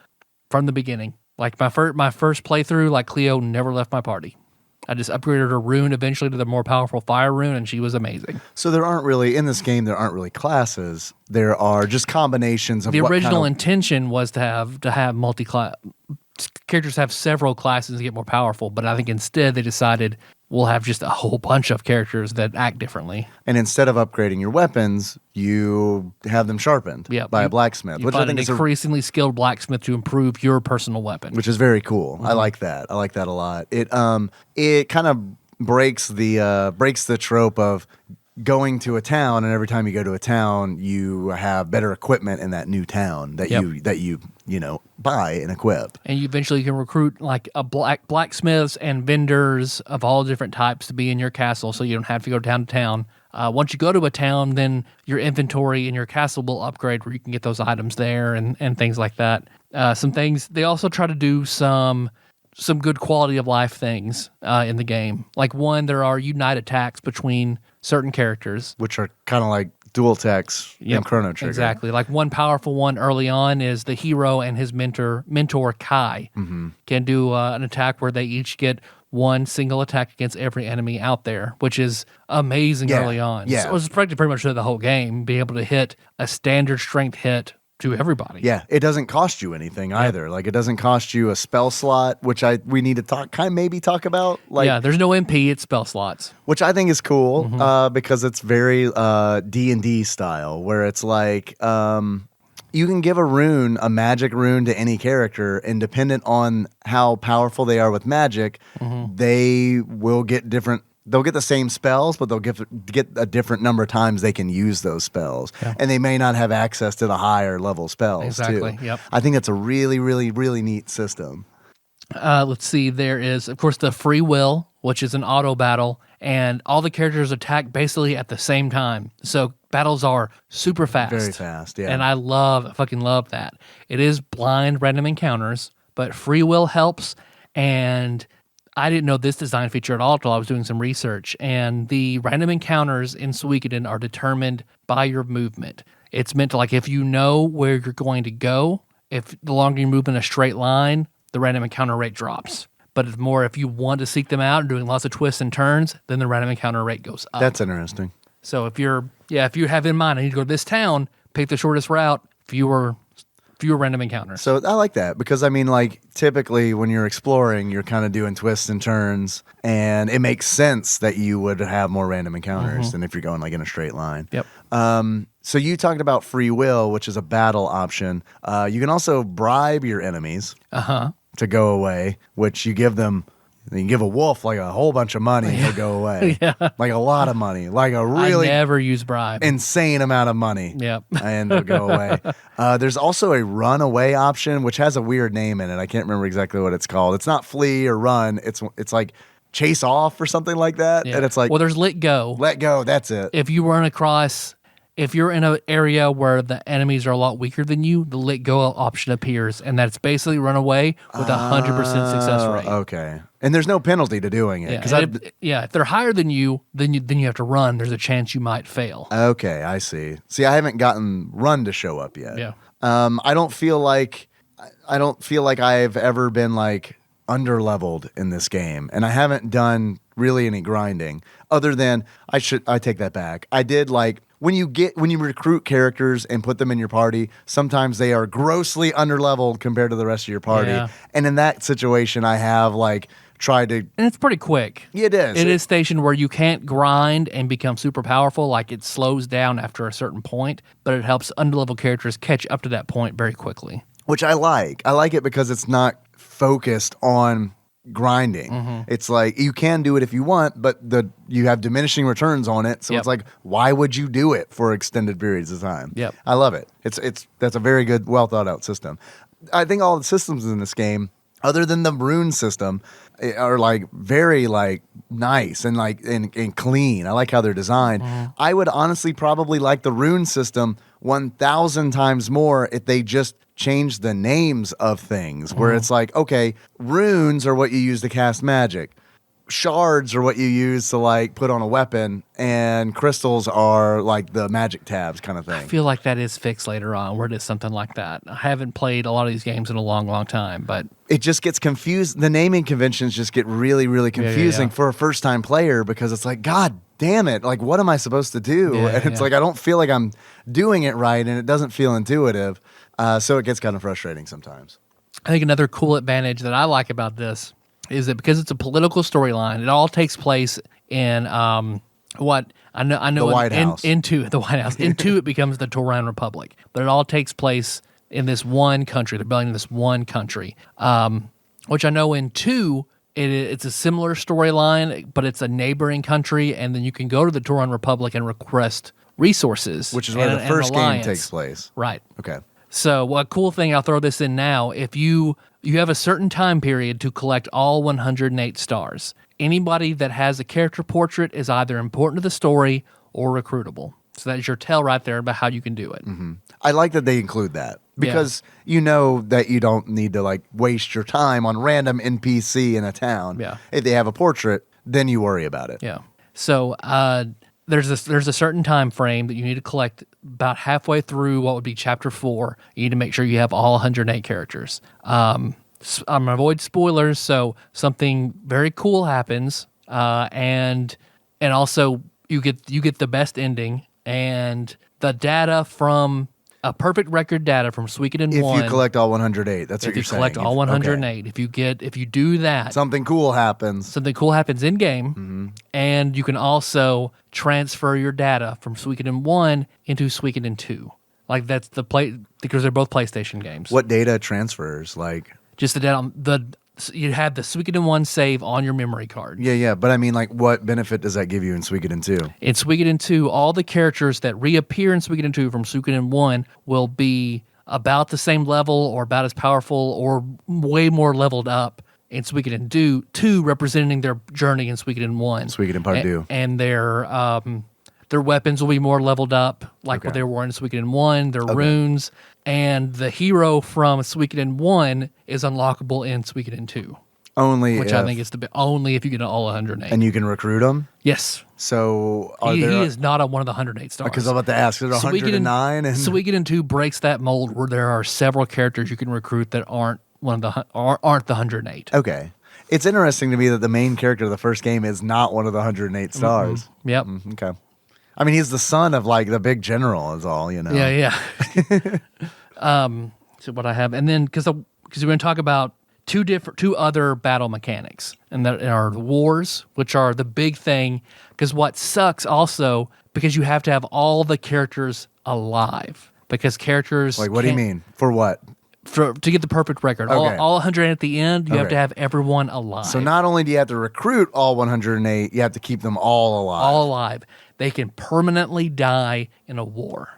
from the beginning. Like my first playthrough, like Cleo never left my party. I just upgraded her rune eventually to the more powerful fire rune, and she was amazing. So there aren't really classes. There are just combinations of the original intention was to have multi-class characters have several classes to get more powerful, but I think instead they decided we'll have just a whole bunch of characters that act differently. And instead of upgrading your weapons, you have them sharpened by a blacksmith. Which I think is an increasingly skilled blacksmith to improve your personal weapon. Which is very cool. I like that. I like that a lot. It kind of breaks the trope of going to a town, and every time you go to a town, you have better equipment in that new town that you buy and equip. And you eventually can recruit like blacksmiths and vendors of all different types to be in your castle, so you don't have to go town to town. Once you go to a town, then your inventory in your castle will upgrade where you can get those items there and things like that. Some things they also try to do some good quality of life things in the game. Like one, there are unite attacks between certain characters, which are kind of like dual techs in Chrono Trigger. Exactly. Like one powerful one early on is the hero and his mentor Kai can do an attack where they each get one single attack against every enemy out there, which is amazing early on. Yeah. So it was pretty much the whole game, be able to hit a standard strength hit to everybody. Yeah, it doesn't cost you anything either. Like it doesn't cost you a spell slot, which we need to talk about. Like, there's no MP, it's spell slots, which I think is cool because it's very D&D style, where it's like you can give a magic rune to any character, and dependent on how powerful they are with magic, they will get different. They'll get the same spells, but they'll get a different number of times they can use those spells. Yeah. And they may not have access to the higher level spells, too. Yep. I think that's a really, really, really neat system. Let's see. There is, of course, the free will, which is an auto battle, and all the characters attack basically at the same time. So battles are super fast. Very fast, yeah. And I fucking love that. It is blind random encounters, but free will helps, and I didn't know this design feature at all until I was doing some research, and the random encounters in Suikoden are determined by your movement. It's meant to, like, if you know where you're going to go, if the longer you move in a straight line, the random encounter rate drops. But it's more if you want to seek them out and doing lots of twists and turns, then the random encounter rate goes up. That's interesting. So if you have in mind, I need to go to this town, pick the shortest route, fewer random encounters. So I like that because, I mean, like, typically when you're exploring, you're kind of doing twists and turns, and it makes sense that you would have more random encounters than if you're going, like, in a straight line. Yep. So you talked about free will, which is a battle option. You can also bribe your enemies to go away, which you give them. You can give a wolf like a whole bunch of money and they'll go away. Like a lot of money. Like a really I never use bribe. Insane amount of money. Yep. And they'll go away. There's also a runaway option, which has a weird name in it. I can't remember exactly what it's called. It's not flee or run. It's like chase off or something like that. Yeah. And it's like, well, there's let go. let go. That's it. If you run across, if you're in an area where the enemies are a lot weaker than you, the let go option appears, and that's basically run away with 100% success rate. Okay. And there's no penalty to doing it. If they're higher than you, then you have to run. There's a chance you might fail. Okay, I see. See, I haven't gotten run to show up yet. Yeah. I don't feel like I've ever been like underleveled in this game, and I haven't done really any grinding other than I take that back. I did like when you recruit characters and put them in your party, sometimes they are grossly underleveled compared to the rest of your party. Yeah. And in that situation, I have like tried to. And it's pretty quick. It is. It is stationed where you can't grind and become super powerful. Like it slows down after a certain point, but it helps underleveled characters catch up to that point very quickly. Which I like. I like it because it's not focused on grinding. Mm-hmm. It's like you can do it if you want, but you have diminishing returns on it. So Yep. it's like, why would you do it for extended periods of time? Yep. I love it. That's a very good, well thought out system. I think all the systems in this game, other than the rune system, are like very like nice and like and clean. I like how they're designed. Mm-hmm. I would honestly probably like the rune system 1,000 times more if they just change the names of things, where it's like, okay, runes are what you use to cast magic. Shards are what you use to like put on a weapon, and crystals are like the magic tabs kind of thing. I feel like that is fixed later on, where it is something like that. I haven't played a lot of these games in a long, long time, but It just gets confused. The naming conventions just get really, really confusing yeah. for a first-time player, because it's like, God damn it, like what am I supposed to do? Yeah, and it's like, I don't feel like I'm doing it right, and it doesn't feel intuitive. So it gets kind of frustrating sometimes. I think another cool advantage that I like about this is that because it's a political storyline, it all takes place in what I know The White House. Into the White House. Into it becomes the Turan Republic, but it all takes place in this one country. They're building this one country, which I know in 2 it's a similar storyline, but it's a neighboring country, and then you can go to the Turan Republic and request resources, Which is where the first game takes place. Right. Okay. So, a cool thing, I'll throw this in now. If you have a certain time period to collect all 108 stars, anybody that has a character portrait is either important to the story or recruitable. So that's your tell right there about how you can do it. Mm-hmm. I like that they include that, because you know that you don't need to like waste your time on random NPC in a town. Yeah. If they have a portrait, then you worry about it. Yeah. So there's a certain time frame that you need to collect about halfway through what would be chapter 4. You need to make sure you have all 108 characters. I'm gonna avoid spoilers, so something very cool happens, and also you get the best ending, and the data from a perfect record data from Suikoden 1. If you collect all 108, that's what you're saying. If you collect all 108, Okay. if you do that, Something cool happens. something cool happens in game, and you can also transfer your data from Suikoden 1 into Suikoden 2. Like that's because they're both PlayStation games. What data transfers? Like, Just the data you have the Suikoden 1 save on your memory card. yeah, but I mean, like, what benefit does that give you in Suikoden 2? In Suikoden 2, all the characters that reappear in Suikoden 2 from Suikoden 1 will be about the same level or about as powerful or way more leveled up in Suikoden 2, representing their journey in Suikoden 1. Suikoden Part 2. And their weapons will be more leveled up, like what Okay. they were in Suikoden 1, their runes, and the hero from Suikoden 1 is unlockable in Suikoden 2. Only Which I think is only if you get all 108. And you can recruit them? Yes. So He is not on one of the 108 stars. Because I'm about to ask, is it 109? Suikoden 2 breaks that mold where there are several characters you can recruit that aren't the 108. Okay. It's interesting to me that the main character of the first game is not one of the 108 stars. Yep. Okay. I mean, he's the son of like the big general is all, you know. Yeah. So what I have, and then because we're going to talk about two other battle mechanics, and that are the wars, which are the big thing. Because what sucks also, because you have to have all the characters alive, because characters Like, what do you mean? For what? to get the perfect record. Okay. All 100 at the end, you have Okay. to have everyone alive. So not only do you have to recruit all 108, you have to keep them all alive. all alive. They can permanently die in a war.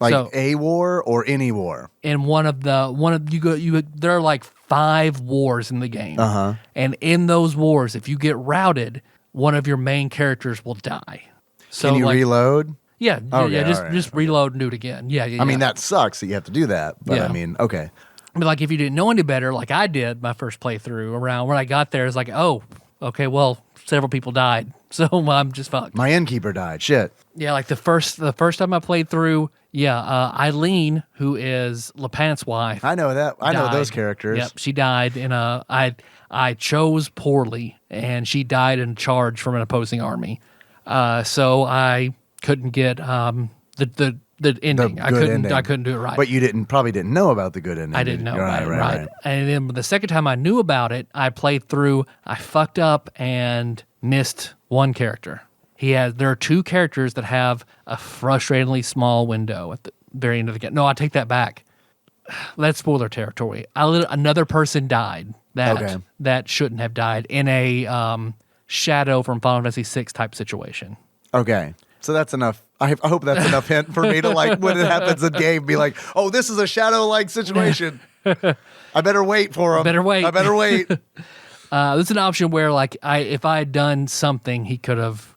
Like So- a war or any war? In there are like 5 wars in the game. Uh-huh. And in those wars, if you get routed, one of your main characters will die. So Can you reload? Yeah, Okay, just all right, just reload and do it again. Yeah. I mean, that sucks that you have to do that. But Yeah. I mean, okay. But like if you didn't know any better, like I did my first playthrough around when I got there, it's like, oh, okay, well, several people died. So I'm just fucked. My innkeeper died. Shit. Yeah, like the first time I played through, Eileen, who is LePant's wife. I know that. I know died. those characters. Yep, she died in I chose poorly, and she died in charge from an opposing army. So I couldn't get the ending. I couldn't do it right. But you probably didn't know about the good ending. I didn't know. Right. And then the second time I knew about it, I played through. I fucked up and missed one character. There are 2 characters that have a frustratingly small window at the very end of the game. No, I take that back. That's spoiler territory. Another person died that shouldn't have died in a Shadow from Final Fantasy VI type situation. Okay. So that's enough. I hope that's enough hint for me to, like, when it happens in game, be like, oh, this is a Shadow-like situation. I better wait for him. I better wait. This is an option where, like, if I had done something, he could have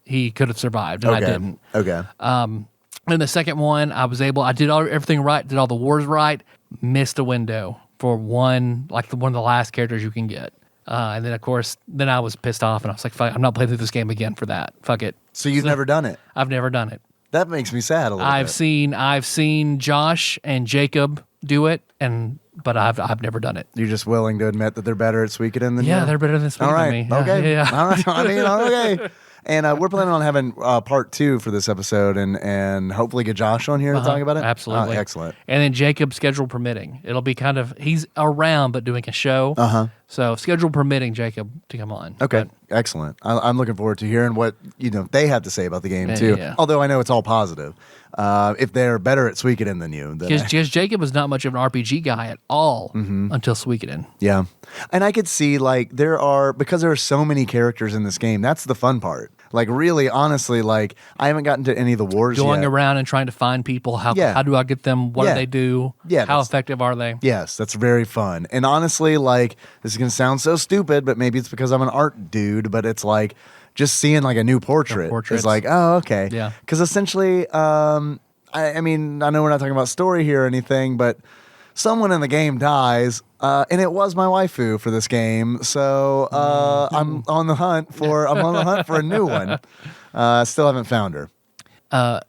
survived, and I didn't. Okay. In the second one, I did everything right, did all the wars right, missed a window for one of the last characters you can get. And then, of course, I was pissed off, and I was like, fuck, I'm not playing through this game again for that. Fuck it. So you've never done it? I've never done it. That makes me sad a little bit. I've seen Josh and Jacob do it, but I've never done it. You're just willing to admit that they're better at Suikoden than you? Yeah, they're better than Suikoden All right. than me. Okay. Yeah. All right. I mean, okay. And we're planning on having part 2 for this episode, and hopefully get Josh on here to talk about it. Absolutely. Excellent. And then Jacob, schedule permitting. It'll be he's around but doing a show. So schedule permitting Jacob to come on. Okay. But, Excellent. I'm looking forward to hearing what they have to say about the game too. Yeah. Although I know it's all positive. If they're better at Suikoden than you, then because Jacob was not much of an RPG guy at all until Suikoden. yeah. And I could see, like, because there are so many characters in this game, that's the fun part. Like, really, honestly, like, I haven't gotten to any of the wars Going yet. around and trying to find people. How do I get them? What do they do? Yeah, How effective are they? Yes, that's very fun. And honestly, like, this is going to sound so stupid, but maybe it's because I'm an art dude, but it's like just seeing, like, a new portrait is like, oh, okay. Yeah. Because essentially, I mean, I know we're not talking about story here or anything, but someone in the game dies, and it was my waifu for this game. So I'm on the hunt for a new one. Still haven't found her.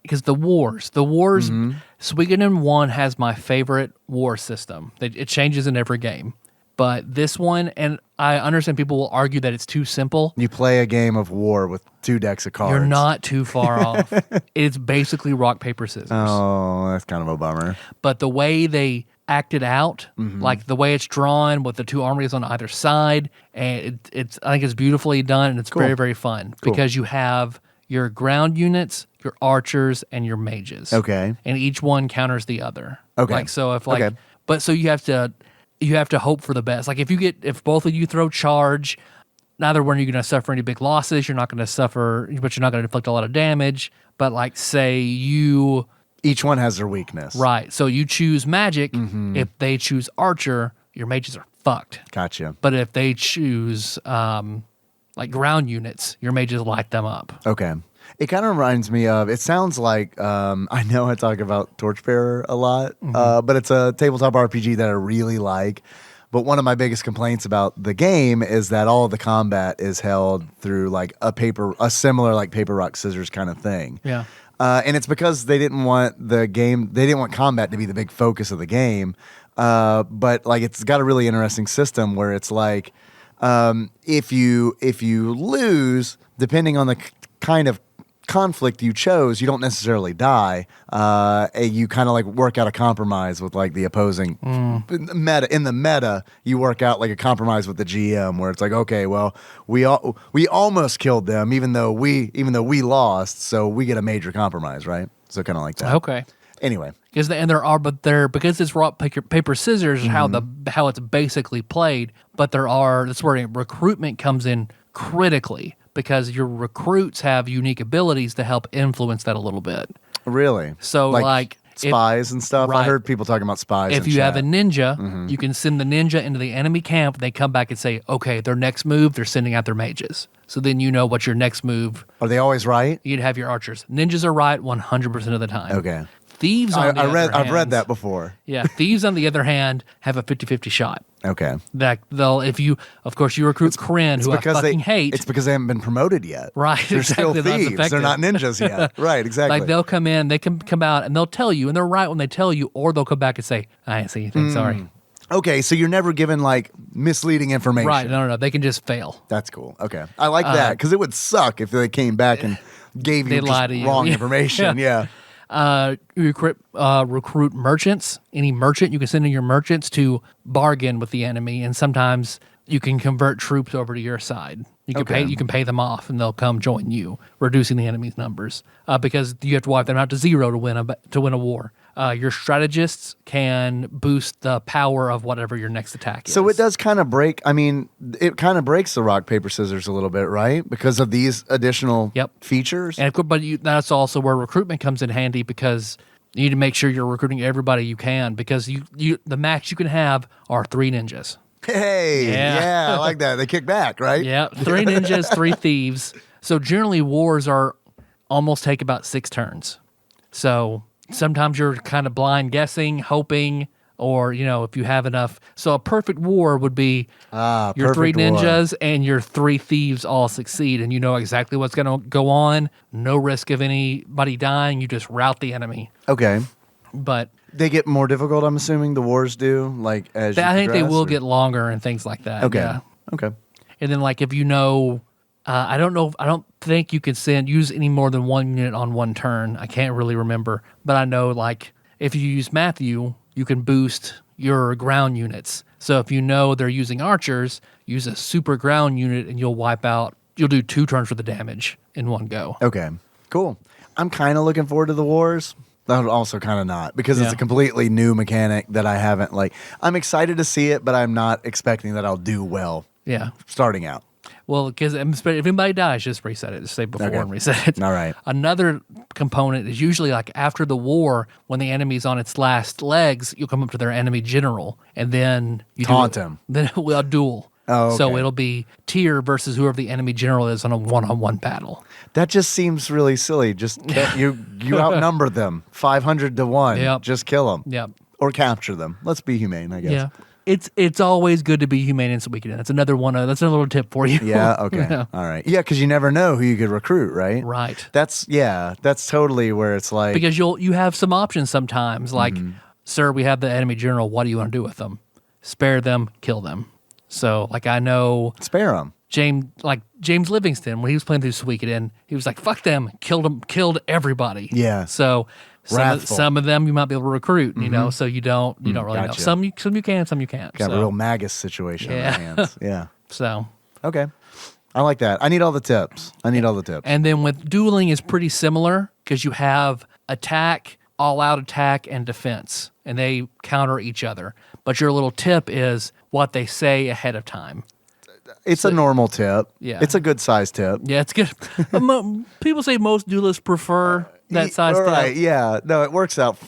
Because the wars, Suikoden 1 has my favorite war system. It changes in every game. But this one, and I understand people will argue that it's too simple. You play a game of war with 2 decks of cards. You're not too far off. It's basically rock, paper, scissors. Oh, that's kind of a bummer. But the way they act it out, like the way it's drawn with the 2 armies on either side, and I think it's beautifully done, and it's very, very fun. Because you have your ground units, your archers, and your mages. Okay. And each one counters the other. Okay. Like, so if Okay. but so you have to hope for the best. Like if both of you throw charge, neither one are you going to suffer any big losses. You're not going to suffer, but you're not going to inflict a lot of damage. But like, say each one has their weakness. Right. So you choose magic. If they choose archer, your mages are fucked. Gotcha. But if they choose like ground units, your mages light them up. Okay. It kind of reminds me of, it sounds like, I know I talk about Torchbearer a lot, but it's a tabletop RPG that I really like. But one of my biggest complaints about the game is that all of the combat is held through like a similar like paper, rock, scissors kind of thing. Yeah. And it's because they didn't want combat to be the big focus of the game. But like, it's got a really interesting system where it's like, if you lose, depending on the kind of conflict you chose, you don't necessarily die. You kind of like work out a compromise with like the opposing meta. In the meta, you work out like a compromise with the GM where it's like, okay, well, we almost killed them, even though we lost, so we get a major compromise, right? So kind of like that. Okay. Anyway, because because it's rock paper scissors how it's basically played. But that's where recruitment comes in critically, because your recruits have unique abilities to help influence that a little bit. really. So like spies and stuff. I right. heard people talking about spies. If in you have a chat. ninja, you can send the ninja into the enemy camp. They come back and say, okay, their next move, they're sending out their mages. So then you know what your next move. Are they always right? You'd have your archers. Ninjas are right 100% of the time. Okay. Thieves on the other hand. I've read that before. Yeah, thieves on the other hand have a 50-50 shot. Okay. That they'll, if you, of course, you recruit Kryn, who I fucking hate. It's because they haven't been promoted yet. Right, They're exactly. still thieves. They're not ninjas yet. Right, exactly. Like they'll come in, they can come out, and they'll tell you, and they're right when they tell you, or they'll come back and say, I didn't see anything, sorry. Okay, so you're never given like misleading information. Right, no, they can just fail. That's cool. Okay. I like that because it would suck if they came back and gave you lie just to you. wrong Yeah. information. Yeah. You recruit merchants. Any merchant, you can send in your merchants to bargain with the enemy, and sometimes you can convert troops over to your side. You can pay them off, and they'll come join you, reducing the enemy's numbers. Because you have to wipe them out to 0 to win a war. Your strategists can boost the power of whatever your next attack is. So it does kind of break. I mean, it kind of breaks the rock paper scissors a little bit, right? Because of these additional features. And of course, but that's also where recruitment comes in handy, because you need to make sure you're recruiting everybody you can, because the max you can have are 3 ninjas. Hey, yeah, I like that. They kick back, right? Yeah, 3 ninjas, 3 thieves. So generally, wars almost take about 6 turns. So sometimes you're kind of blind guessing, hoping, or if you have enough. So a perfect war would be your 3 ninjas and your 3 thieves all succeed, and you know exactly what's going to go on. No risk of anybody dying. You just rout the enemy. Okay. But they get more difficult, I'm assuming the wars do, like as you I think they progress, will or? get longer and things like that. Okay. Yeah. Okay. And then like if I don't think you can use any more than 1 unit on 1 turn. I can't really remember, but I know like if you use Matthew, you can boost your ground units. So if you know they're using archers, use a super ground unit and you'll do 2 turns for the damage in one go. Okay. Cool. I'm kind of looking forward to the wars. But also kind of not, because it's a completely new mechanic that I haven't I'm excited to see it, but I'm not expecting that I'll do well. Yeah. Starting out. Well, because if anybody dies, just reset it. Just say before and reset it. All right. Another component is usually like after the war, when the enemy's on its last legs, you'll come up to their enemy general, and then you taunt him. Then we'll duel. Oh, okay. So it'll be Tyr versus whoever the enemy general is on a one-on-one battle. That just seems really silly. Just you outnumber them 500 to 1. Yep. Just kill them. Yep. Or capture them. Let's be humane, I guess. Yeah. It's always good to be humane in Suikoden. That's another little tip for you. Yeah, okay. Yeah. All right. Yeah, because you never know who you could recruit, right? Right. That's totally where it's like, Because you have some options sometimes, like, sir, we have the enemy general. What do you want to do with them? Spare them, kill them. So, like, I know spare them. James Livingston, when he was playing through Suikoden, he was like, fuck them, killed everybody. Yeah. So some of them you might be able to recruit, so you don't really know. Some you can, some you can't. Got a real Magus situation on your hands. Yeah. So okay. I like that. I need all the tips. And then with dueling is pretty similar, because you have attack, all-out attack, and defense, and they counter each other. But your little tip is what they say ahead of time. It's a normal tip. Yeah. It's a good size tip. Yeah, it's good. People say most duelists prefer that size tip. Right, yeah. No, it works out.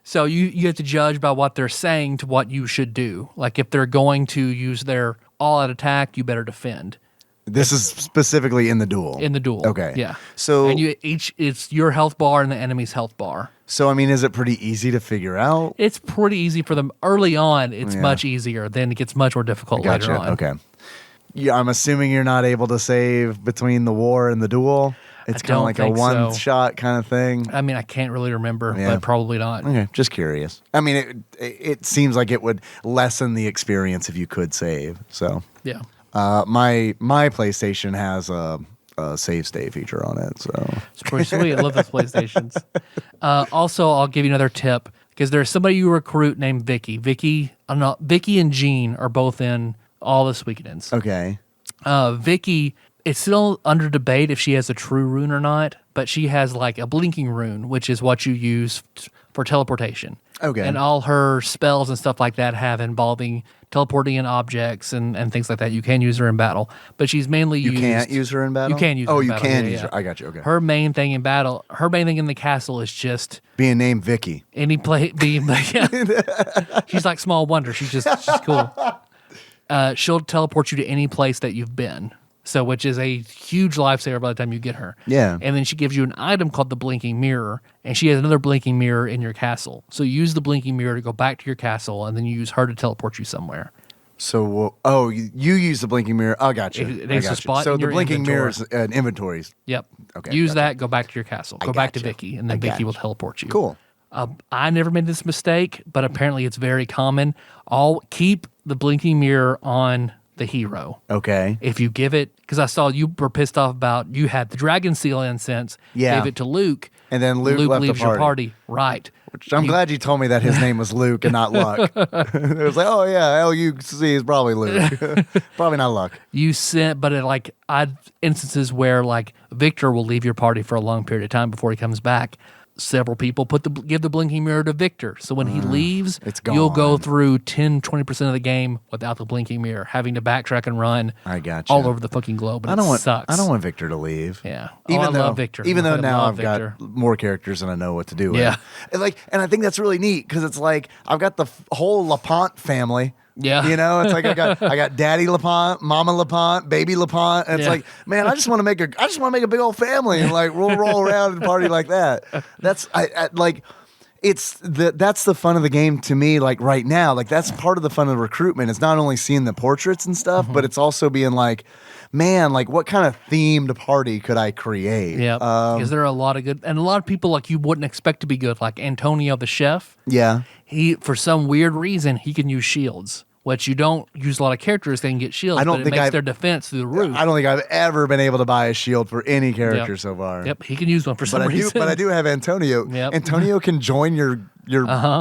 So you have to judge by what they're saying to what you should do. Like if they're going to use their all-out attack, you better defend. This is specifically in the duel. In the duel. Okay. Yeah. So and it's your health bar and the enemy's health bar. So I mean, is it pretty easy to figure out? It's pretty easy for them early on. It's much easier. Then it gets much more difficult later on. Okay. Yeah, I'm assuming you're not able to save between the war and the duel. It's kind of like a one-shot kind of thing. I mean, I can't really remember, but probably not. Okay, just curious. I mean, it seems like it would lessen the experience if you could save. So yeah. My PlayStation has a save stay feature on it, so it's pretty sweet. I love those PlayStations. Also, I'll give you another tip, because there's somebody you recruit named Vicky. Vicky and Jean are both in all the Suikodens. Okay. Vicky It's still under debate if she has a true rune or not, but she has like a blinking rune, which is what you use for teleportation. Okay. And all her spells and stuff like that have involving teleporting in objects and things like that. You can use her in battle, but she's mainly You used... can't use her in battle? You can use her in you battle. can Yeah, use yeah. her. I got you. Okay. Her main thing in battle, her main thing in the castle is just... Being named Vicky. Any play... She's like Small Wonder. She's cool. She'll teleport you to any place that you've been. So, which is a huge lifesaver by the time you get her. Yeah. And then she gives you an item called the Blinking Mirror, and she has another Blinking Mirror in your castle. So you use the Blinking Mirror to go back to your castle, and then you use her to teleport you somewhere. So, you use the blinking mirror. I got you. It I is got a spot you. So in the your blinking inventory. mirrors and inventories. Yep. Okay, Use gotcha. that, go back to your castle. Go back to gotcha. Vicky, and then I Vicky will gotcha. teleport you. Cool. I never made this mistake, but apparently it's very common. Keep the Blinking Mirror on the hero. Okay. If you give it, because I saw you were pissed off about you had the Dragon Seal incense, Yeah. gave it to Luke, And then Luke left the leaves your party. party. Right. Which I'm glad you told me that his name was Luke and not Luck. It was like, oh yeah, L-U-C is probably Luke. Probably not Luck. You sent, but I had instances where like Victor will leave your party for a long period of time before he comes back. Several people give the Blinking Mirror to Victor. So when he leaves, it's you'll go gone. through 10-20% of the game without the Blinking Mirror, having to backtrack and run I gotcha. all over the fucking globe. And I don't want. sucks. I don't want Victor to leave. Yeah. Even I though, love Victor. Even though I now love I've Victor. got more characters and I know what to do with. Yeah. And I think that's really neat because it's like I've got the whole LaPont family. Yeah. You know, it's like I got Daddy LaPont, Mama LaPont, Baby LaPont, and it's Yeah. like, man, I just want to make a big old family and like we'll roll around and party like that. That's that's the fun of the game to me. Like right now, like that's part of the fun of recruitment. It's not only seeing the portraits and stuff, but it's also being like, man, like what kind of themed party could I create? Yeah, because there are a lot of good, and a lot of people like you wouldn't expect to be good, like Antonio the chef. Yeah. He, for some weird reason, he can use shields, which you don't use a lot of characters that can get shields, I don't but it think makes I've- their defense through the roof. I don't think I've ever been able to buy a shield for any character Yep. so far. Yep, he can use one for some But reason. I do have Antonio. Yep. Antonio can join your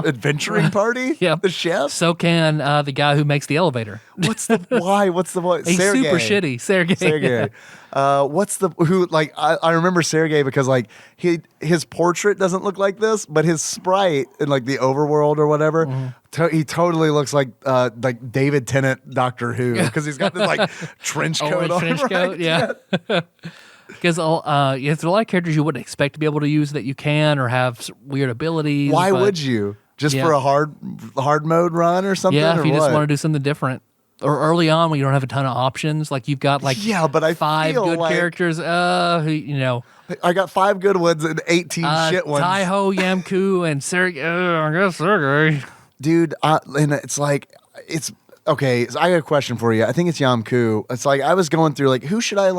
adventuring party. Yep. The chef. So can the guy who makes the elevator. What's the why? What's the what? He's Sergey. super shitty. Sergey. Sergey. What's the who? Like I remember Sergey because like his portrait doesn't look like this, but his sprite in like the overworld or whatever, he totally looks like David Tennant, Doctor Who, because he's got this like trench coat Orange on. trench right? coat, yeah. Because there's a lot of characters you wouldn't expect to be able to use that you can or have weird abilities. Why but- would you? Just Yeah. for a hard mode run or something? Yeah, or if you just what? want to do something different. Or early on when you don't have a ton of options, like you've got like Yeah, but I 5 feel good like- characters, I got 5 good ones and 18 shit ones. Taiho, Yamku, and Sergey. I guess Sergey. Dude, and it's like, okay, so I got a question for you. I think it's Yamku. It's like, I was going through, like, who should I,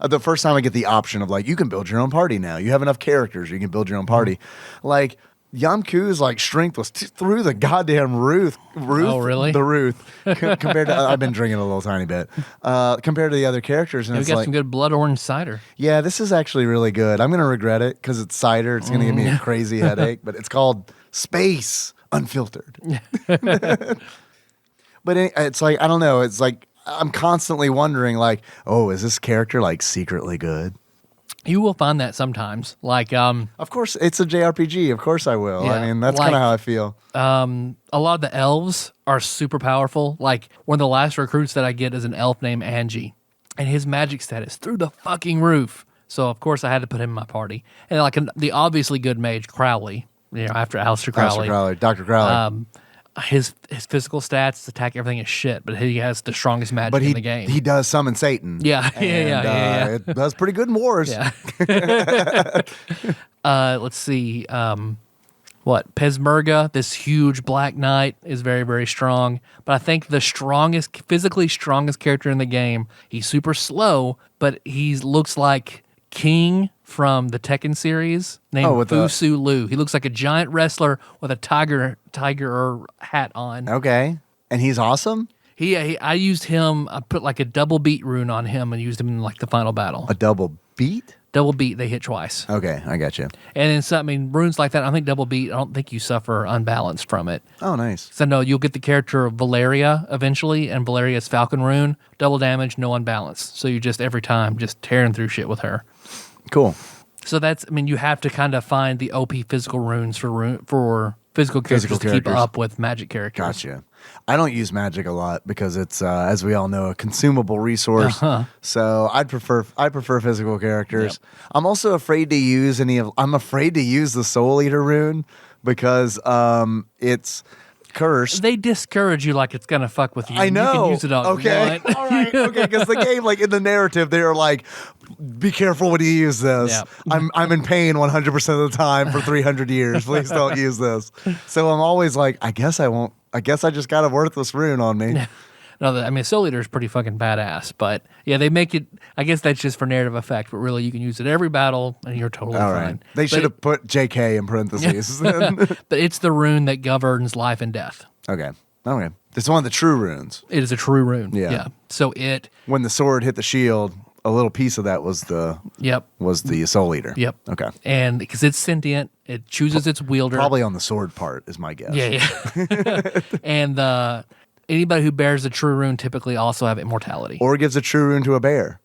the first time I get the option of, like, you can build your own party now. You have enough characters, you can build your own party. Like, Yamku's, like, strength was through the goddamn roof. Oh, really? The roof. Compared to, I've been drinking a little tiny bit. Compared to the other characters. And We it's got like, some good blood orange cider. yeah, this is actually really good. I'm going to regret it because it's cider. It's going to give me a crazy headache, but it's called Space Unfiltered. But it's like, I don't know. It's like, I'm constantly wondering, like, oh, is this character, like, secretly good? You will find that sometimes. Like, Of course, it's a JRPG. Of course I will. Yeah, I mean, that's like- kind of how I feel. a lot of the elves are super powerful. Like, one of the last recruits that I get is an elf named Angie, and his magic stat is through the fucking roof. So, of course, I had to put him in my party. And, like, the obviously good mage, Crowley, after Aleister Crowley. Dr. Crowley. His physical stats, attack, everything is shit, but he has the strongest magic But in the game. he does summon Satan. Yeah, And, yeah. It does pretty good in wars. Yeah. Let's see. Pesmerga, this huge black knight, is very, very strong. But I think the physically strongest character in the game, he's super slow, but he looks like King from the Tekken series named with the- Fusu Liu. He looks like a giant wrestler with a tiger hat on. Okay. And he's awesome? I used him, I put like a double beat rune on him and used him in like the final battle. A double beat? Double beat, they hit twice. Okay, I got you. And then some, I mean, runes like that, I think double beat, I don't think you suffer unbalanced from it. Oh, nice. So no, you'll get the character of Valeria eventually, and Valeria's Falcon rune, double damage, no unbalance. So you just every time just tearing through shit with her. Cool. So that's, I mean, you have to kind of find the OP physical runes for physical characters to keep up with magic characters. Gotcha. I don't use magic a lot because it's, as we all know, a consumable resource. So I prefer physical characters. Yep. I'm also afraid to use I'm afraid to use the Soul Eater rune because it's cursed. They discourage you like it's gonna fuck with you. I know. You can use it all okay. you want. All right. Okay. Because the game, like in the narrative, they're like, "Be careful when you use this." Yep. I'm in pain 100% of the time for 300 years. Please don't use this. So I'm always like, I guess I won't. I guess I just got a worthless rune on me. No, I mean, Soul Eater is pretty fucking badass, but yeah, they make it. I guess that's just for narrative effect, but really, you can use it every battle, and you're totally All fine. right. They should have put JK in parentheses. But it's the rune that governs life and death. Okay. It's one of the true runes. It is a true rune. Yeah. So when the sword hit the shield, a little piece of that was the Soul Eater. Yep. Okay. And because it's sentient, it chooses its wielder. Probably on the sword part is my guess. Yeah. And anybody who bears the true rune typically also have immortality. Or gives a true rune to a bear.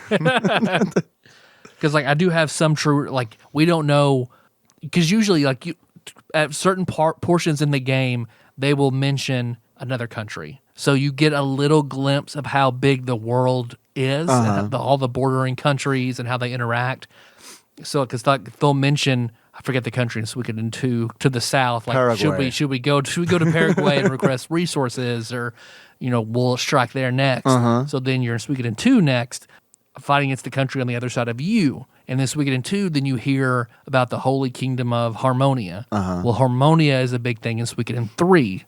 Because like I do have some true, like we don't know, because usually like you at certain portions in the game they will mention another country, so you get a little glimpse of how big the world is, and all the bordering countries and how they interact. So because like they'll mention, I forget the country in Suikoden 2 to the south, like Paraguay. should we go to Paraguay and request resources, or we'll strike there next. So then you're in Suikoden 2 next, fighting against the country on the other side of you. And then Suikoden 2, then you hear about the Holy Kingdom of Harmonia. Well, Harmonia is a big thing in Suikoden 3.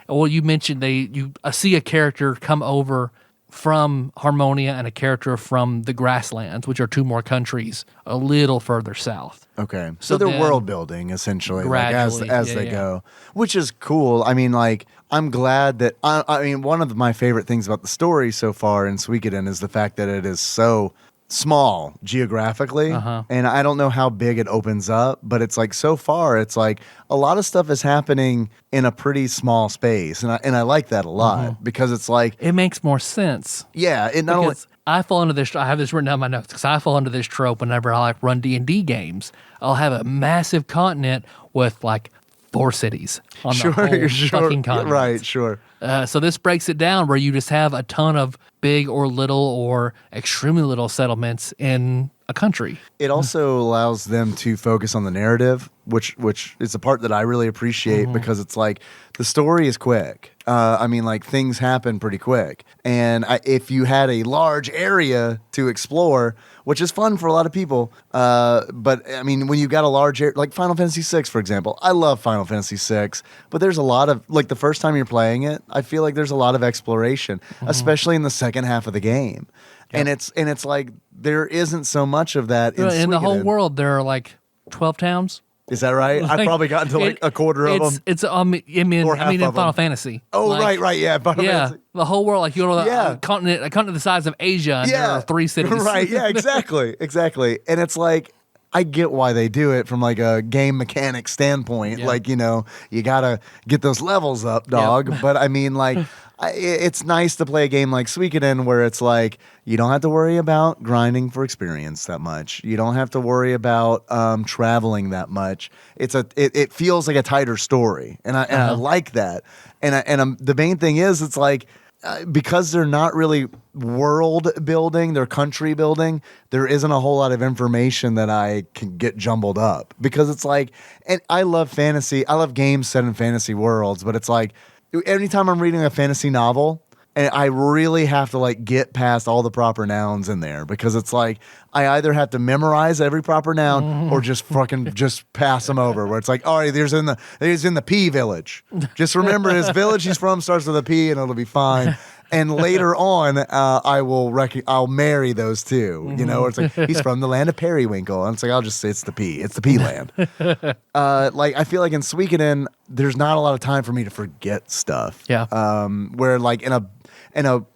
You mentioned you see a character come over from Harmonia and a character from the Grasslands, which are two more countries a little further south. Okay. So they're world building essentially, like as they go, which is cool. I mean, like, I'm glad that I mean, one of my favorite things about the story so far in Suikoden is the fact that it is so small geographically, and I don't know how big it opens up, but it's like so far it's like a lot of stuff is happening in a pretty small space, and I like that a lot because it's like it makes more sense. Yeah, it not only I fall into this. I have this written down in my notes because I fall into this trope whenever I like run D&D games. I'll have a massive continent with like 4 cities on the whole fucking continent. Right, sure. So this breaks it down where you just have a ton of big or little or extremely little settlements in a country. It also allows them to focus on the narrative, which is the part that I really appreciate because it's like the story is quick. I mean, like things happen pretty quick. And if you had a large area to explore, which is fun for a lot of people, but I mean, when you got a large area, like Final Fantasy VI, for example, I love Final Fantasy VI, but there's a lot of, like the first time you're playing it, I feel like there's a lot of exploration, especially in the second half of the game. Yep. And it's like there isn't so much of that in the whole world. There are like 12 towns. Is that right? I've probably gotten to like a quarter of them. In Final Fantasy. Oh, like, right, yeah. Final Fantasy. The whole world, like you go to a continent the size of Asia, and there are 3 cities. Right, yeah, exactly. And it's like, I get why they do it from like a game mechanic standpoint. Yep. Like, you got to get those levels up, dog. Yep. But I mean, like, it's nice to play a game like Suikoden where it's like, you don't have to worry about grinding for experience that much. You don't have to worry about traveling that much. It feels like a tighter story. And I like that. And the main thing is, it's like, because they're not really world building, they're country building, there isn't a whole lot of information that I can get jumbled up. Because it's like, and I love fantasy, I love games set in fantasy worlds, but it's like, anytime I'm reading a fantasy novel, and I really have to like get past all the proper nouns in there, because it's like I either have to memorize every proper noun or just fucking just pass them over. Where it's like, all right, he's in the P village. Just remember his village he's from starts with a P, and it'll be fine. And later on, I'll marry those two. It's like he's from the land of Periwinkle, and it's like I'll just say it's the P. It's the P land. Like I feel like in Suikoden, there's not a lot of time for me to forget stuff. Yeah. Where like in a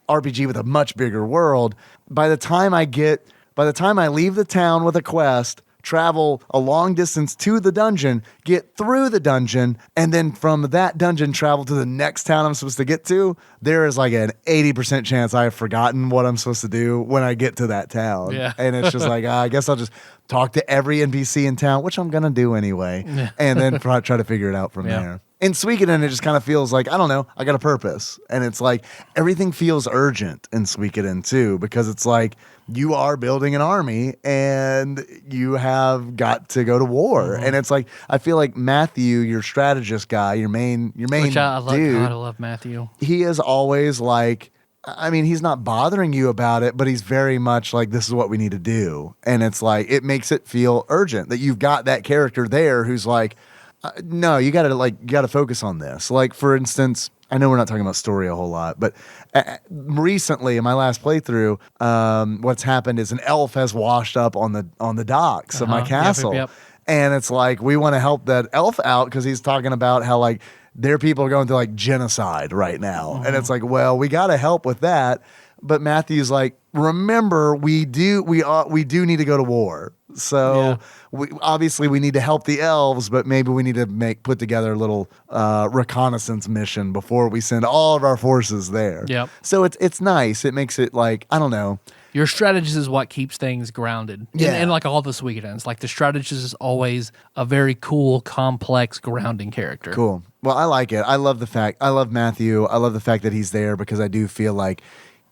RPG with a much bigger world, by the time I get By the time I leave the town with a quest, travel a long distance to the dungeon, get through the dungeon, and then from that dungeon travel to the next town I'm supposed to get to, there is like an 80% chance I have forgotten what I'm supposed to do when I get to that town. Yeah. And it's just like, I guess I'll just talk to every NPC in town, which I'm going to do anyway, and then try to figure it out from there. In Suikoden, it just kind of feels like, I don't know, I got a purpose. And it's like everything feels urgent in Suikoden too, because it's like you are building an army and you have got to go to war. And it's like, I feel like Matthew, your strategist guy, your main Which I love, dude, God, I love Matthew. he is always like, I mean, he's not bothering you about it, but he's very much like, this is what we need to do. And it's like, it makes it feel urgent that you've got that character there who's like, no, you gotta focus on this. Like, for instance, I know we're not talking about story a whole lot, but recently in my last playthrough, what's happened is an elf has washed up on the docks of my castle. Yep. And it's like, we want to help that elf out because he's talking about how like their people are going through like genocide right now. And it's like, well, we got to help with that. But Matthew's like, remember, we do need to go to war. So we need to help the elves, but maybe we need to put together a little reconnaissance mission before we send all of our forces there. Yep. So it's nice. It makes it like, I don't know. Your strategist is what keeps things grounded. Yeah. And like all the Suikodens, like the strategist is always a very cool, complex, grounding character. Cool. Well, I like it. I love Matthew. I love the fact that he's there because I do feel like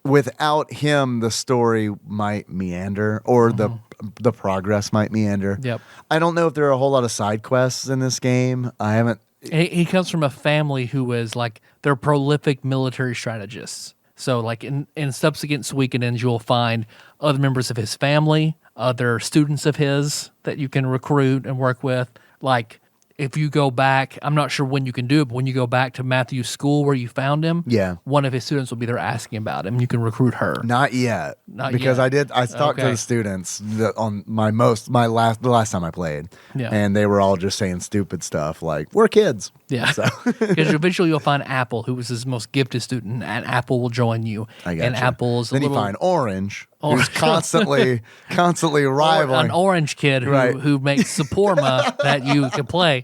without him, the story might meander or the progress might meander. Yep. I don't know if there are a whole lot of side quests in this game. I haven't. He comes from a family who is like, they're prolific military strategists. So like in subsequent Suikodens, you'll find other members of his family, other students of his that you can recruit and work with. Like if you go back, I'm not sure when you can do it, but when you go back to Matthew's school where you found him, one of his students will be there asking about him. You can recruit her. Not yet. Because I talked to the students on the last time I played, and they were all just saying stupid stuff like, we're kids. Yeah. Because eventually you'll find Apple, who was his most gifted student, and Apple will join you. I got and you. Apple's Then you find Orange, who's constantly rivaling. an orange kid who makes Suporma that you can play.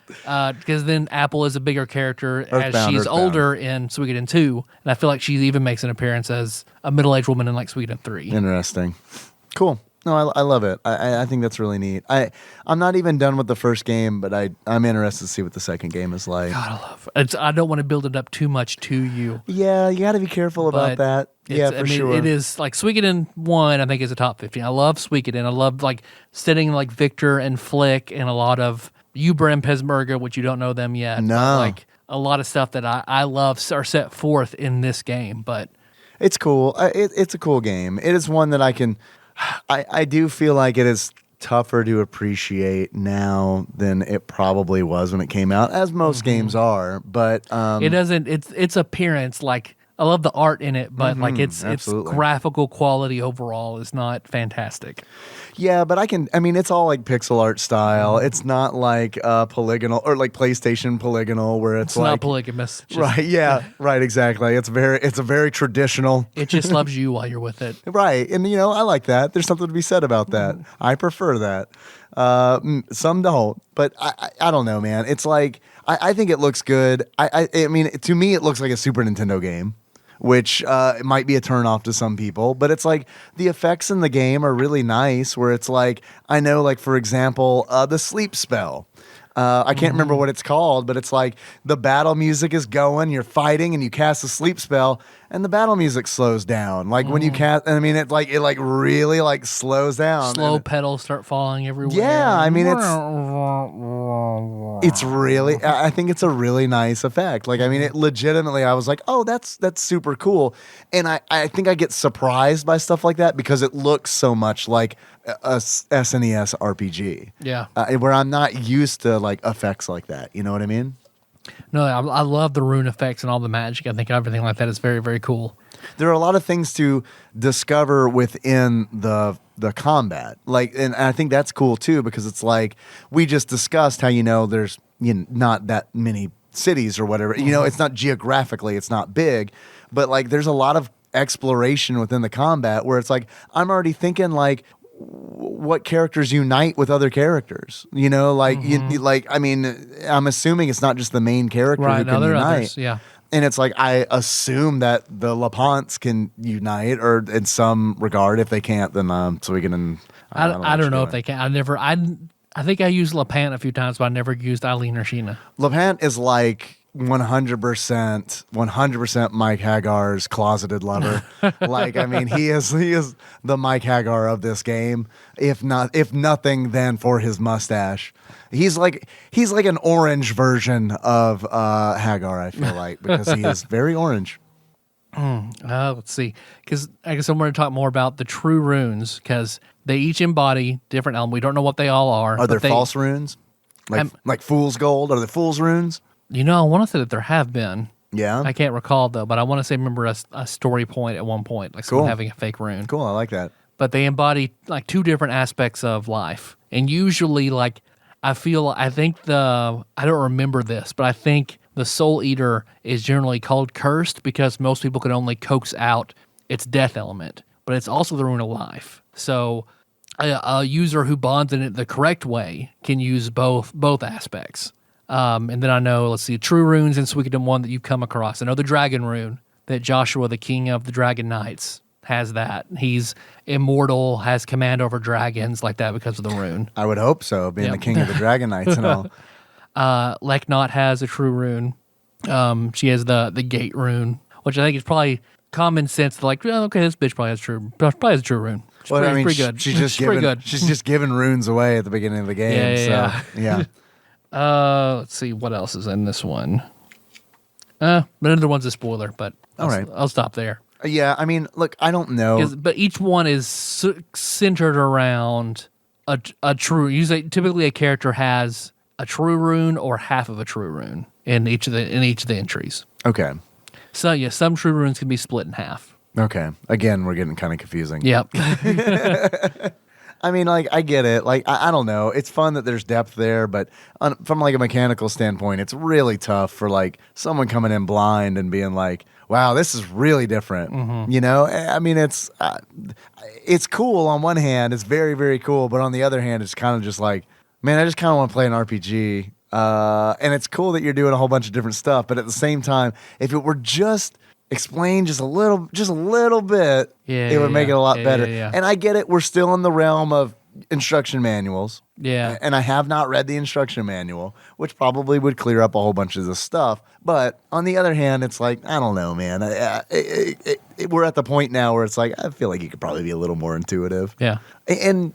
Because then Apple is a bigger character as she's older in Suikoden 2, and I feel like she even makes an appearance as a middle-aged woman in like Suikoden 3. Interesting. Cool. No, I love it. I think that's really neat. I'm not even done with the first game, but I'm interested to see what the second game is like. God, I love it. I don't want to build it up too much to you. Yeah, you got to be careful about that. Yeah, for sure. It is like Suikoden 1, I think, is a top 15. I love Suikoden. I love like setting like Victor and Flick and a lot of Uber and Pesmerga, which you don't know them yet. No. But, like a lot of stuff that I love are set forth in this game. But it's cool. It's a cool game. It is one that I do feel like it is tougher to appreciate now than it probably was when it came out, as most games are. But it doesn't. Its appearance, like I love the art in it, but like its graphical quality overall is not fantastic. Yeah, but it's all like pixel art style. It's not like polygonal or like PlayStation polygonal where it's like not polygamous. Right, yeah, right, exactly. It's a very traditional. It just loves you while you're with it. Right, and I like that. There's something to be said about that. I prefer that. Some don't, but I don't know, man. It's like I think it looks good. I mean, to me, it looks like a Super Nintendo game, which might be a turnoff to some people, but it's like the effects in the game are really nice where it's like, I know, like, for example, the sleep spell. I can't remember what it's called, but it's like the battle music is going, you're fighting, and you cast a sleep spell, and the battle music slows down. Like when you cast, it really slows down. Slow pedals start falling everywhere. Yeah, I mean it's really. I think it's a really nice effect. Like it legitimately. I was like, oh, that's super cool, and I think I get surprised by stuff like that because it looks so much like a SNES RPG. Yeah, where I'm not used to like effects like that. You know what I mean? No, I love the rune effects and all the magic. I think everything like that is very, very cool. There are a lot of things to discover within the combat, and I think that's cool too because it's like we just discussed how there's not that many cities or whatever. It's not geographically, it's not big, but like there's a lot of exploration within the combat where it's like I'm already thinking like what characters unite with other characters, like I mean, I'm assuming it's not just the main character who can unite. Others, yeah. And it's like I assume that the LaPonts can unite, or in some regard. If they can't, then Suikoden and I don't know if they can. I think I used LaPant a few times, but I never used Eileen or Sheena. LaPant is like 100% Mike Hagar's closeted lover. Like, I mean, he is the Mike Hagar of this game. If nothing, then for his mustache. He's like an orange version of Hagar, I feel like, because he is very orange. Let's see, because I guess I'm going to talk more about the true runes, because they each embody different elements. We don't know what they all are. Are there false runes? Like fool's gold? Are there fool's runes? I want to say that there have been. Yeah. I can't recall, though, but I want to say, remember a story point at one point, like someone having a fake rune. Cool, I like that. But they embody like two different aspects of life. And usually, like, I think I don't remember this, but I think the Soul Eater is generally called cursed because most people can only coax out its death element, but it's also the rune of life. So a user who bonds in it the correct way can use both aspects. And then I know, let's see, true runes in Suikoden 1 that you've come across. I know the dragon rune, that Joshua, the king of the Dragon Knights, has that. He's immortal, has command over dragons like that because of the rune. I would hope so, being the king of the Dragon Knights and all. Leknot has a true rune. She has the gate rune, which I think is probably common sense. Like, okay, this bitch probably has a true rune. She's pretty good. She's just giving runes away at the beginning of the game. Yeah. Let's see what else is in this one. Another one's a spoiler, but I'll stop there. Yeah, I mean, look, I don't know. But each one is centered around a true. Usually, typically, a character has a true rune or half of a true rune in each of the entries. Okay. So yeah, some true runes can be split in half. Okay. Again, we're getting kind of confusing. Yep. I mean, like, I get it. Like, I don't know. It's fun that there's depth there, but from like a mechanical standpoint, it's really tough for like someone coming in blind and being like, wow, this is really different. Mm-hmm. I mean, it's cool on one hand. It's very, very cool. But on the other hand, it's kind of just like, man, I just kind of want to play an RPG. And it's cool that you're doing a whole bunch of different stuff. But at the same time, if it were just explained just a little bit, it would make it a lot better. Yeah. And I get it. We're still in the realm of instruction manuals. Yeah. And I have not read the instruction manual, which probably would clear up a whole bunch of this stuff. But on the other hand, it's like, I don't know, man. We're at the point now where it's like, I feel like you could probably be a little more intuitive. Yeah. And,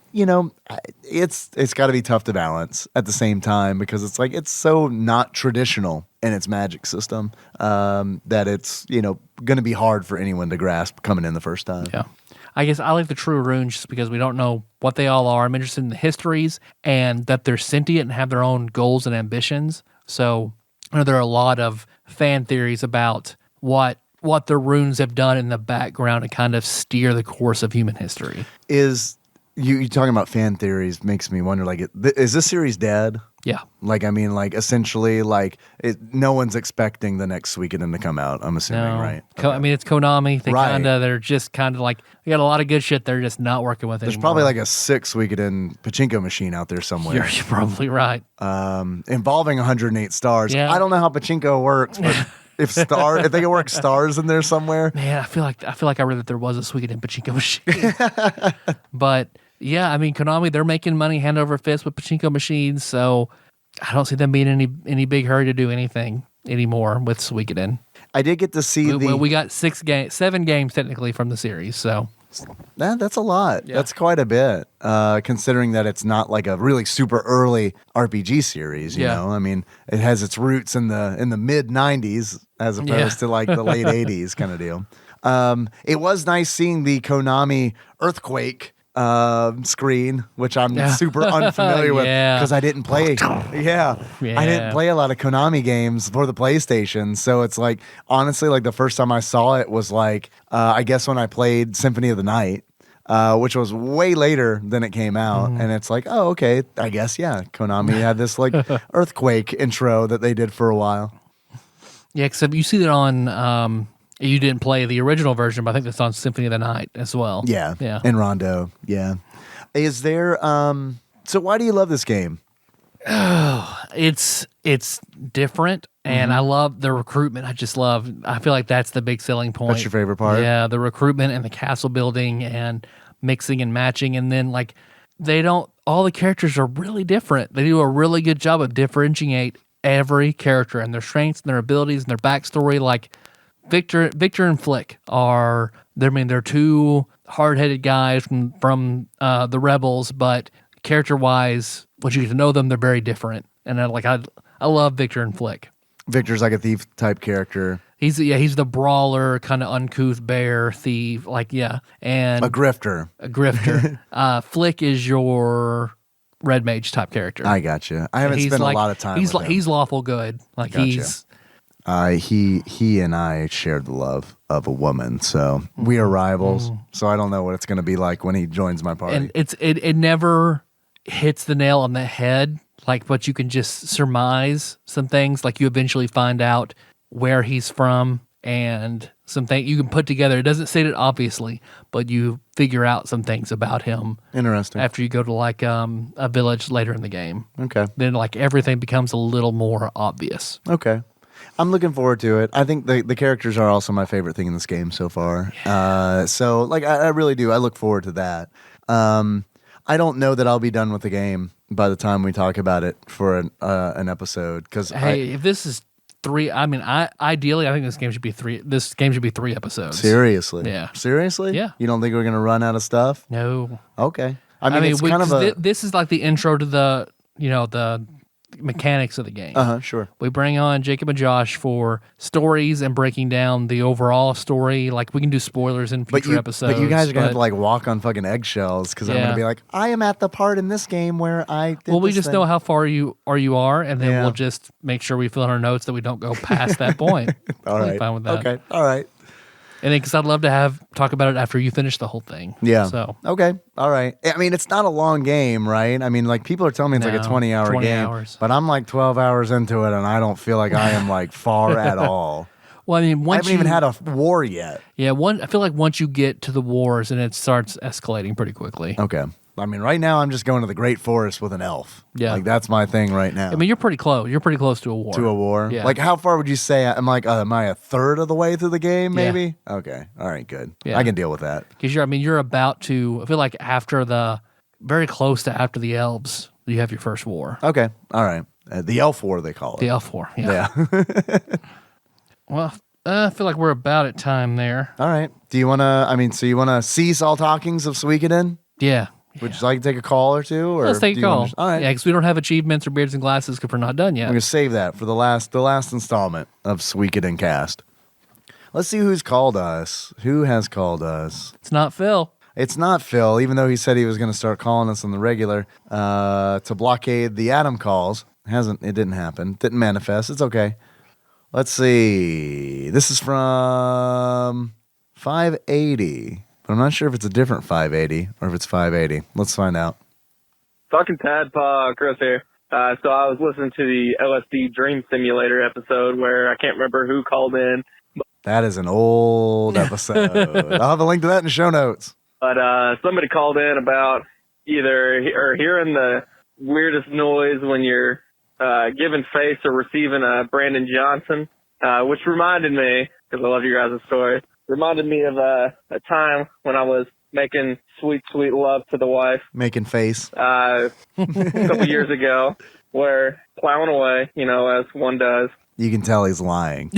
it's got to be tough to balance at the same time because it's like, it's so not traditional in its magic system that it's, going to be hard for anyone to grasp coming in the first time. Yeah. I guess I like the true runes just because we don't know what they all are. I'm interested in the histories and that they're sentient and have their own goals and ambitions. So I know there are a lot of fan theories about what the runes have done in the background to kind of steer the course of human history. Is you talking about fan theories makes me wonder, like, is this series dead? Yeah. Like, I mean, like, essentially, like, no one's expecting the next Suikoden to come out, I'm assuming, right? Okay. I mean, it's Konami. They're just kind of like, they got a lot of good shit they're just not working with There's anymore. probably like a 6 Suikoden pachinko machine out there somewhere. You're probably right. Involving 108 stars. Yeah. I don't know how pachinko works, but if they can work stars in there somewhere. Man, I feel like I read that there was a Suikoden pachinko machine. But yeah, I mean, Konami, they're making money hand over fist with pachinko machines, so I don't see them being in any big hurry to do anything anymore with Suikoden. I did get to see we got 7 games technically from the series, so that's a lot. Yeah. That's quite a bit, considering that it's not like a really super early RPG series. You know, I mean, it has its roots in the mid '90s as opposed to like the late '80s kind of deal. It was nice seeing the Konami Earthquake screen, which I'm super unfamiliar with because I didn't play. I didn't play a lot of Konami games for the PlayStation, so it's like, honestly, like the first time I saw it was like I guess when I played Symphony of the Night, which was way later than it came out, and it's like, oh, okay, I guess Konami had this like Earthquake intro that they did for a while. Yeah, except you see that on You didn't play the original version, but I think that's on Symphony of the Night as well. Yeah. Yeah. And Rondo. Yeah. Is there so why do you love this game? It's different, and I love the recruitment. I feel like that's the big selling point. That's your favorite part? Yeah, the recruitment and the castle building and mixing and matching, and then like all the characters are really different. They do a really good job of differentiate every character and their strengths and their abilities and their backstory. Like Victor and Flick they're two hard-headed guys from the Rebels, but character-wise, once you get to know them, they're very different. And I love Victor and Flick. Victor's like a thief type character. He's the brawler, kind of uncouth bear thief, and A grifter. Flick is your red mage type character. I gotcha. I haven't spent a lot of time with him. He's lawful good. Like Gotcha. He and I shared the love of a woman, so we are rivals. So I don't know what it's going to be like when he joins my party. And it never hits the nail on the head, but you can just surmise some things. Like you eventually find out where he's from and something you can put together. It doesn't say it obviously, but you figure out some things about him. Interesting. After you go to a village later in the game. Okay. Then everything becomes a little more obvious. Okay. I'm looking forward to it. I think the characters are also my favorite thing in this game so far. Yeah. I really do. I look forward to that. I don't know that I'll be done with the game by the time we talk about it for an episode. If this is 3, ideally, I think this game should be 3. This game should be 3 episodes. Seriously? Yeah. Seriously? Yeah. You don't think we're gonna run out of stuff? No. Okay. It's kind of this is like the intro to the mechanics of the game. Sure. We bring on Jacob and Josh for stories and breaking down the overall story. Like we can do spoilers in future episodes. But you guys are gonna have to walk on fucking eggshells because I'm gonna be like, I am at the part in this game where I did we just know how far you are, and then Yeah. we'll just make sure we fill in our notes that we don't go past that point. All right. I'm fine with that. Okay. All right. And then because I'd love to talk about it after you finish the whole thing. Yeah. So okay. All right. It's not a long game, right? People are telling me it's like a 20-hour game. Hours. But I'm 12 hours into it, and I don't feel like I am far at all. Well, I haven't even had a war yet. Yeah. I feel like once you get to the wars, and it starts escalating pretty quickly. Okay. Right now I'm just going to the Great Forest with an elf. Yeah. That's my thing right now. You're pretty close. You're pretty close to a war. To a war? Yeah. How far would you say? Am I a third of the way through the game, maybe? Yeah. Okay. All right, good. Yeah. I can deal with that. Because you're about to, I feel like after after the elves, you have your first war. Okay. All right. The elf war, they call it. The elf war. Yeah. Well, I feel like we're about at time there. All right. Do you want to, so you want to cease all talkings of Suikoden? Yeah. Would you like to take a call or two? Or Let's take a call. All right. Yeah, because we don't have achievements or beards and glasses because we're not done yet. I'm going to save that for the last installment of Suikoden Cast. Let's see who's called us. Who has called us? It's not Phil. It's not Phil, even though he said he was going to start calling us on the regular to blockade the Adam calls. It didn't happen. Didn't manifest. It's okay. Let's see. This is from 580. But I'm not sure if it's a different 580 or if it's 580. Let's find out. Talking TADPOG, Chris here. So I was listening to the LSD Dream Simulator episode where I can't remember who called in. That is an old episode. I'll have a link to that in the show notes. But somebody called in about either hearing the weirdest noise when you're giving face or receiving a Brandon Johnson, which reminded me, because I love your guys' story, reminded me of a time when I was making sweet, sweet love to the wife. Making face. A couple years ago, where plowing away, as one does. You can tell he's lying.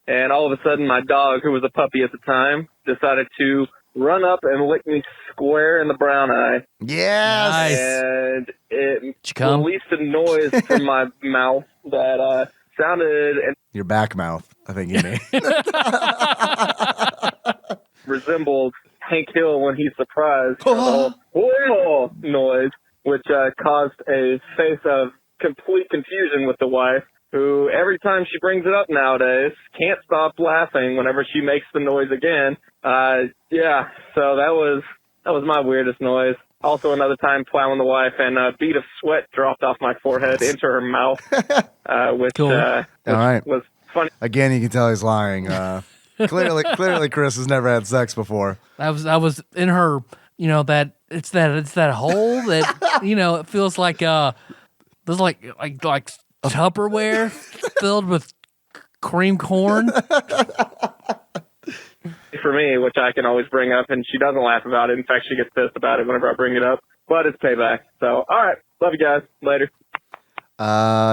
And all of a sudden, my dog, who was a puppy at the time, decided to run up and lick me square in the brown eye. Yes! Nice. And it come? released a noise from my mouth that sounded and Your back mouth, I think you mean. resembled Hank Hill when he's surprised. Whoa! Noise, which caused a face of complete confusion with the wife, who every time she brings it up nowadays can't stop laughing whenever she makes the noise again. Yeah, so that was my weirdest noise. Also another time plowing the wife, and a bead of sweat dropped off my forehead into her mouth, which, All right. was funny. Again, you can tell he's lying. Clearly, Chris has never had sex before. I was in her, that it's that hole that it feels like there's like Tupperware filled with cream corn. For me, which I can always bring up, and she doesn't laugh about it. In fact, she gets pissed about it whenever I bring it up. But it's payback. So, all right. Love you guys. Later.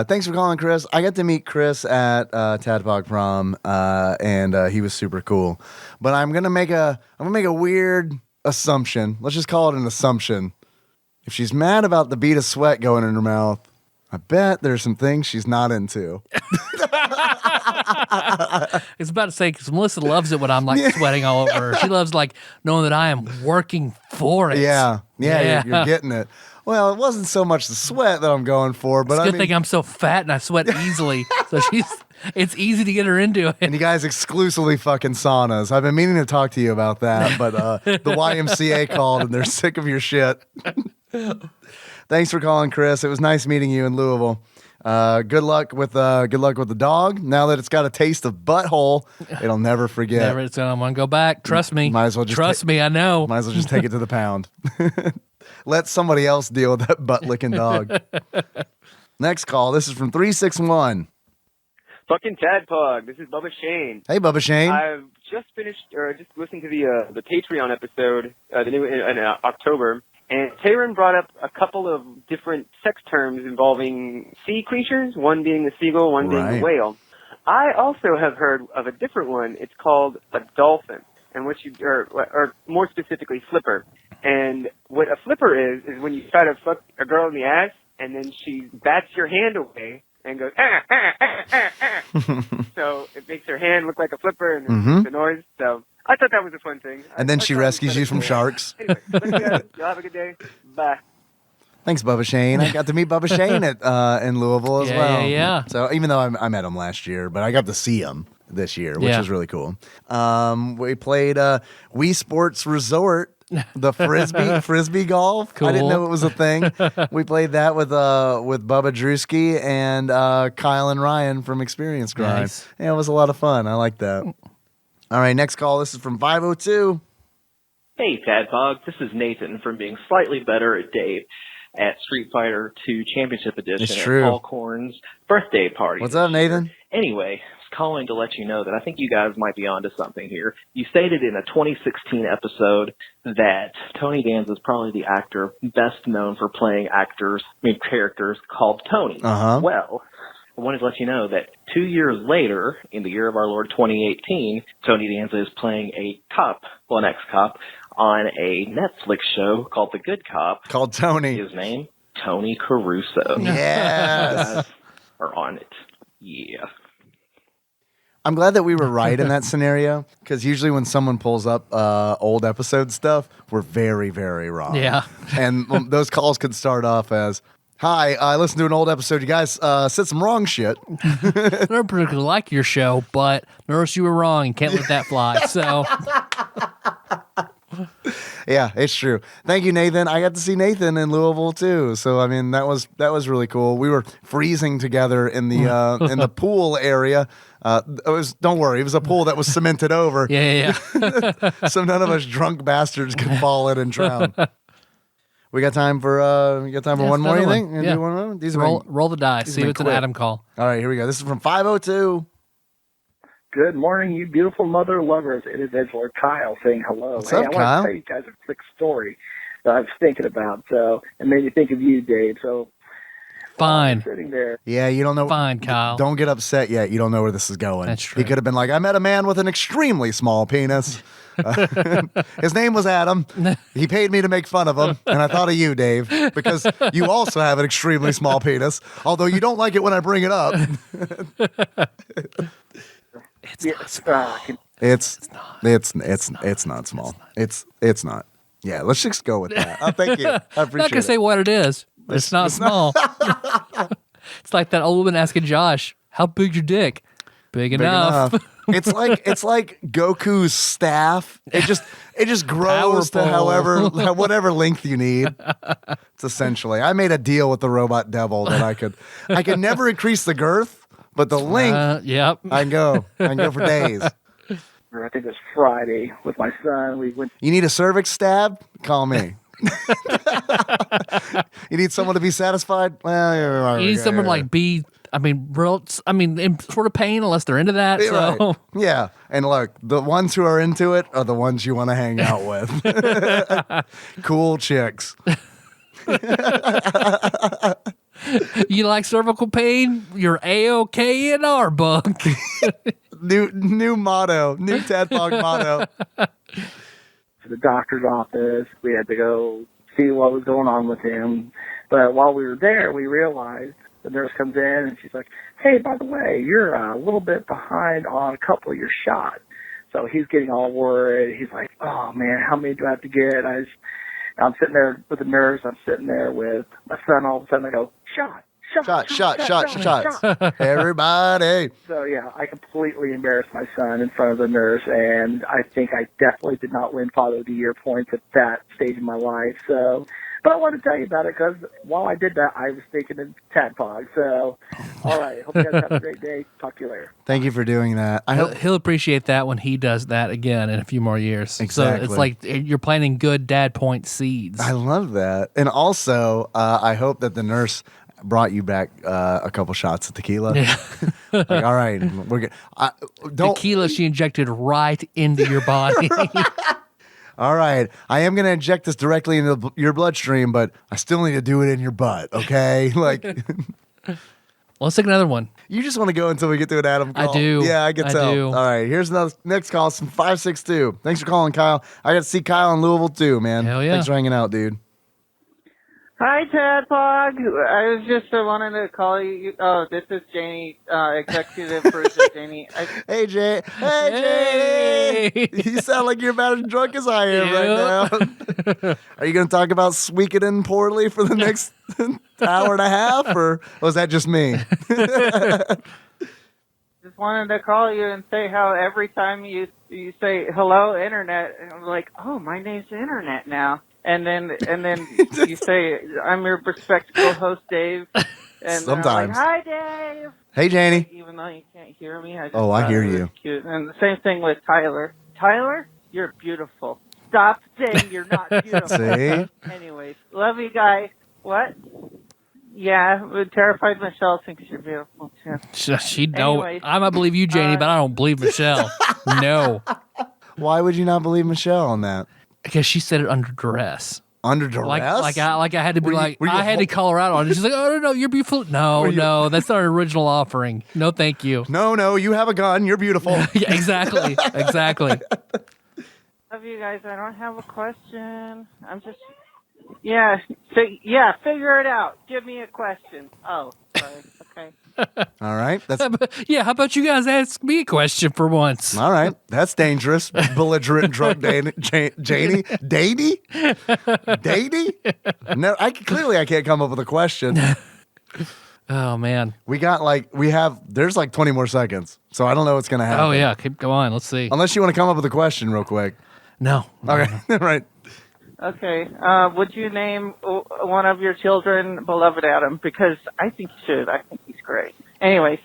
Thanks for calling, Chris. I got to meet Chris at TADPOG prom, and he was super cool. But I'm gonna make a weird assumption. Let's just call it an assumption. If she's mad about the bead of sweat going in her mouth, I bet there's some things she's not into. It's about to say, because Melissa loves it when I'm sweating all over her. She loves knowing that I am working for it. Yeah. You're getting it. Well, it wasn't so much the sweat that I'm going for, but it's a good thing I'm so fat and I sweat easily. So it's easy to get her into it. And you guys exclusively fucking saunas. I've been meaning to talk to you about that, but the YMCA called and they're sick of your shit. Thanks for calling, Chris. It was nice meeting you in Louisville. Good luck with the dog. Now that it's got a taste of butthole, it'll never forget. I'm gonna go back. Trust me. Might as well just trust me. I know. Might as well just take it to the pound. Let somebody else deal with that butt licking dog. Next call. This is from 361. Fucking Tadpog. This is Bubba Shane. Hey, Bubba Shane. I've just listened to the Patreon episode, the new in October. And Taron brought up a couple of different sex terms involving sea creatures, one being the seagull, one being the whale. I also have heard of a different one. It's called a dolphin, and or more specifically, flipper. And what a flipper is when you try to fuck a girl in the ass, and then she bats your hand away and goes, so it makes her hand look like a flipper and makes the noise. So I thought that was a fun thing. And then she rescues you from sharks. Anyway, y'all have a good day. Bye. Thanks, Bubba Shane. I got to meet Bubba Shane in Louisville as well. Yeah. So even though I met him last year, but I got to see him this year, which was really cool. We played Wii Sports Resort, the frisbee golf. Cool. I didn't know it was a thing. We played that with Bubba Drewski and Kyle and Ryan from Experience Grind. Nice. Yeah, it was a lot of fun. I like that. All right, next call. This is from 502. Hey, Tadpog. This is Nathan from being slightly better at Dave at Street Fighter 2 Championship Edition It's true. at Paul Korn's birthday party. What's up, Nathan? Anyway, I was calling to let you know that I think you guys might be onto something here. You stated in a 2016 episode that Tony Danza is probably the actor best known for playing characters called Tony. Uh-huh. Well, I wanted to let you know that 2 years later, in the year of our Lord 2018, Tony Danza is playing an ex-cop, on a Netflix show called The Good Cop. Called Tony. His name, Tony Caruso. Yes. Are on it. Yeah. I'm glad that we were right in that scenario, because usually when someone pulls up old episode stuff, we're very, very wrong. Yeah. And those calls could start off as, hi, I listened to an old episode. You guys said some wrong shit. I don't particularly like your show, but notice you were wrong and can't let that fly. So, yeah, it's true. Thank you, Nathan. I got to see Nathan in Louisville too. So I mean, that was really cool. We were freezing together in the pool area. Don't worry, it was a pool that was cemented over. yeah. So none of us drunk bastards could fall in and drown. We got time for one more, you think? Yeah. Do one more? These Roll the dice. See if it's an Adam call. All right, here we go. This is from 502. Good morning, you beautiful mother lovers. It is Edgelord Kyle saying hello. What's up, I Kyle? want to tell you guys a quick story that I was thinking about. So it made me think of you, Dave. So Fine. sitting there. Yeah, you don't know. Fine, Kyle. Don't get upset yet. You don't know where this is going. That's true. He could have been like, I met a man with an extremely small penis. His name was Adam. He paid me to make fun of him, and I thought of you, Dave, because you also have an extremely small penis, although you don't like it when I bring it up. It's not small. It's not small. It's not. Yeah, let's just go with that. Thank you. I appreciate I'm not gonna it. say what it is. But it's not small. It's like that old woman asking Josh, "How big's your dick?" Big enough. It's like Goku's staff. It just grows to whatever length you need. It's essentially. I made a deal with the robot devil that I could never increase the girth, but the link, Yep. I can go for days. Or I think it was Friday with my son. We went. You need a cervix stab? Call me. You need someone to be satisfied? Well, You need someone like be, in sort of pain unless they're into that. So Right. Yeah. And look, the ones who are into it are the ones you want to hang out with. Cool chicks. you like cervical pain? You're A-OK in our book. New motto. New TADPOG motto. To the doctor's office. We had to go see what was going on with him. But while we were there, we realized the nurse comes in and she's like, hey, by the way, you're a little bit behind on a couple of your shots. So he's getting all worried. He's like, oh, man, how many do I have to get? I'm sitting there with the nurse. I'm sitting there with my son. All of a sudden, I go, shot. Everybody. So, yeah, I completely embarrassed my son in front of the nurse, and I think I definitely did not win Father of the Year points at that stage in my life. So, but I wanted to tell you about it because while I did that, I was thinking of TADPOG. So, all right. Hope you guys have a great day. Talk to you later. Thank you for doing that. I hope He'll appreciate that when he does that again in a few more years. Exactly. So it's like you're planting good dad point seeds. I love that. And also, I hope that the nurse brought you back a couple shots of tequila. Yeah. Like, all right, we're good. Tequila she injected right into your body. All right, I am going to inject this directly into your bloodstream, but I still need to do it in your butt, okay? Like, Let's take another one. you just want to go until we get to an Adam call. I do. Yeah, I can tell. do. All right, here's another next call. It's from 562. Thanks for calling, Kyle. I got to see Kyle in Louisville too, man. Hell yeah. Thanks for hanging out, dude. Hi, Tadpog. I was just wanting to call you. Oh, this is Janie, executive producer Janie. Hey, Jay. Hey, Jay. You sound like you're about as drunk as I am right now. Are you going to talk about Suikoden poorly for the next hour and a half, or was that just me? Just wanted to call you and say how every time you say hello, Internet, I'm like, oh, my name's Internet now. And then you say, I'm your respectable host, Dave. And Sometimes. I'm like, hi, Dave. Hey, Janie. Even though you can't hear me. I hear it was you. Cute. And the same thing with Tyler. Tyler, you're beautiful. Stop saying you're not beautiful. See? Anyways, love you guys. What? Yeah, terrified Michelle thinks you're beautiful, too. She don't. Anyways, I might believe you, Janie, but I don't believe Michelle. No. Why would you not believe Michelle on that? Because she said it under duress. Under duress? Like I had to be were you I had to call her out on it. She's like, oh, no, you're beautiful. No, that's our original offering. No, thank you. No, you have a gun. You're beautiful. Yeah, exactly. love you guys. I don't have a question. I'm just... figure it out. Give me a question. Oh, sorry. Okay. All right. That's Yeah, how about you guys ask me a question for once? all right. That's dangerous. Belligerent drunk Janie. Danny? No, I can't come up with a question. Oh, man. There's like 20 more seconds. So I don't know what's going to happen. Oh, yeah. Go on. Let's see. Unless you want to come up with a question real quick. No. Okay. Right. Okay. Would you name one of your children Beloved Adam? Because I think you should. I think he's great. Anyways.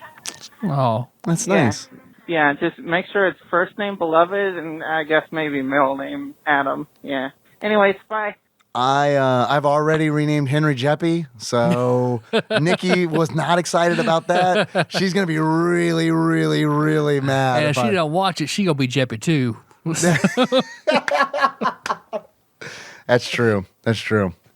Oh. That's nice. Yeah, just make sure it's first name Beloved and I guess maybe middle name Adam. Yeah. Anyways, bye. I've already renamed Henry Jeppy, so Nikki was not excited about that. She's gonna be really, really, really mad. And if she don't watch it, she gonna be Jeppy too. That's true.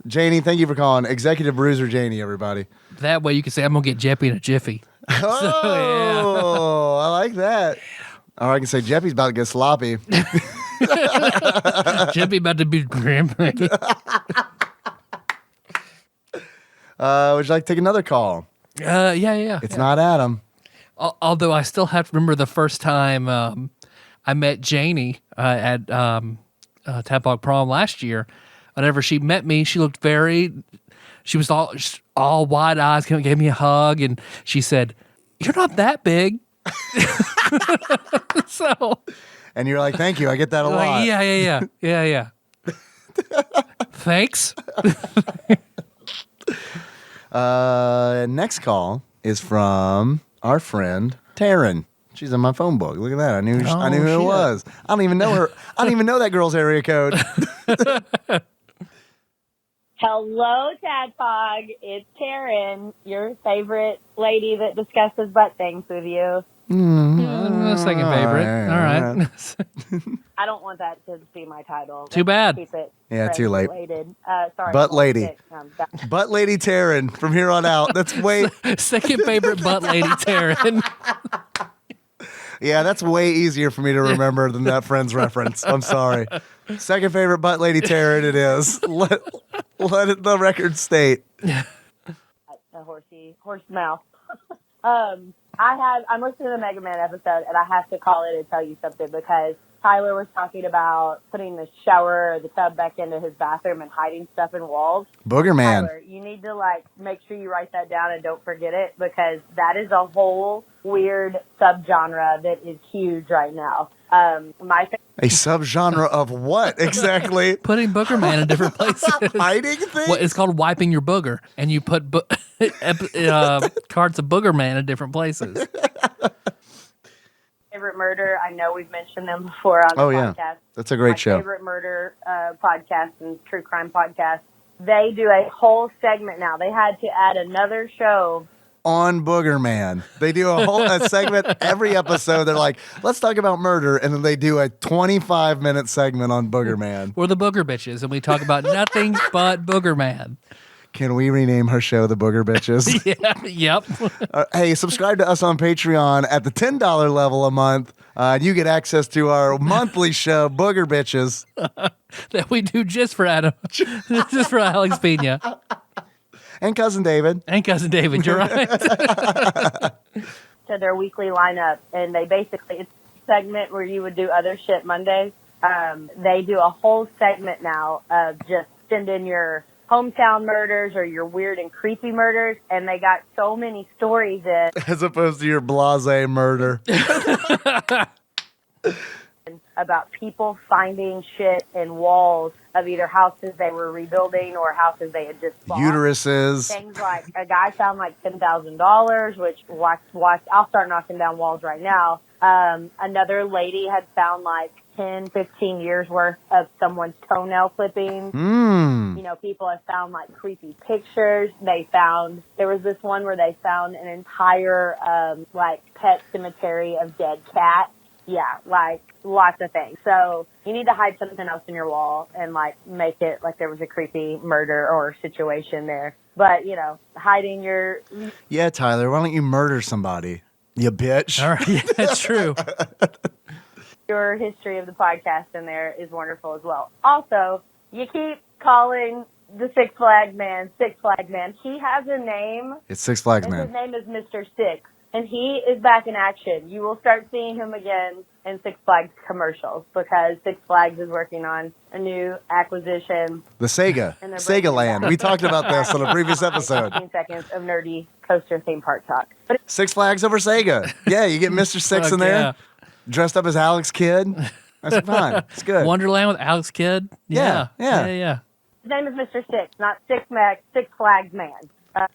Janie, thank you for calling. Executive Bruiser Janie, everybody. That way you can say, I'm gonna get Jeppy in a jiffy. Oh, I like that. Or I can say Jeppy's about to get sloppy. Jeppy about to be grim. Would you like to take another call? Yeah. It's not Adam. Although I still have to remember the first time I met Janie at TADPOG prom last year. Whenever she met me, she looked she was all wide eyes, gave me a hug, and she said, "You're not that big." So, and you're like, "Thank you, I get that a lot." Yeah. Thanks. Next call is from our friend Taryn. She's in my phone book. Look at that. I knew who it was. I don't even know her. I don't even know that girl's area code. Hello, TADPOG. It's Taryn, your favorite lady that discusses butt things with you. Second favorite. All right. I don't want that to be my title. Too bad. Keep it Too late. related. Sorry. Butt lady. Back. Butt lady Taryn from here on out. That's way. Second favorite butt lady Taryn. Yeah, that's way easier for me to remember than that Friends reference. I'm sorry. Second favorite butt lady Taryn it is. Let the record state. A horse mouth. I'm listening to the Mega Man episode, and I have to call it and tell you something because Tyler was talking about putting the shower or the tub back into his bathroom and hiding stuff in walls. Booger Man. Tyler, you need to make sure you write that down and don't forget it because that is a whole weird subgenre that is huge right now. A subgenre of what exactly? Putting Booger Man in different places. Hiding things? Well, it's called wiping your booger, and you put cards of Booger Man in different places. Favorite murder. I know we've mentioned them before on the podcast. Yeah. That's a great show. Favorite murder podcast and true crime podcast. They do a whole segment now. They had to add another show on Booger Man. They do a segment every episode. They're like, let's talk about murder. And then they do a 25-minute segment on Booger Man. We're the Booger Bitches, and we talk about nothing but Booger Man. Can we rename her show the Booger Bitches? Yep. Hey, subscribe to us on Patreon at the $10 level a month. You get access to our monthly show, Booger Bitches. That we do just for Adam. Just for Alex Pena. And Cousin David. You're right. to their weekly lineup, and they basically, it's a segment where you would do other shit Mondays. They do a whole segment now of just send in your hometown murders or your weird and creepy murders, and they got so many stories in. As opposed to your blasé murder. About people finding shit in walls of either houses they were rebuilding or houses they had just bought. Uteruses. Things like a guy found like $10,000, which watch. I'll start knocking down walls right now. Another lady had found like 10, 15 years worth of someone's toenail clippings. You know, people have found like creepy pictures. There was this one where they found an entire like pet cemetery of dead cats. Yeah, like lots of things. So you need to hide something else in your wall and like make it like there was a creepy murder or situation there. But, you know, hiding your... Yeah, Tyler, why don't you murder somebody, you bitch? All right, yeah, that's true. Your history of the podcast in there is wonderful as well. Also, you keep calling the Six Flag Man. He has a name. It's Six Flags Man. His name is Mr. Six. And he is back in action. You will start seeing him again in Six Flags commercials because Six Flags is working on a new acquisition. The Sega Land. We talked about this on a previous episode. 15 seconds of nerdy coaster theme park talk. But Six Flags over Sega. Yeah, you get Mr. Six in there, dressed up as Alex Kidd. That's fine. It's good. Wonderland with Alex Kidd. Yeah. his name is Mr. Six, not Six Flags Man.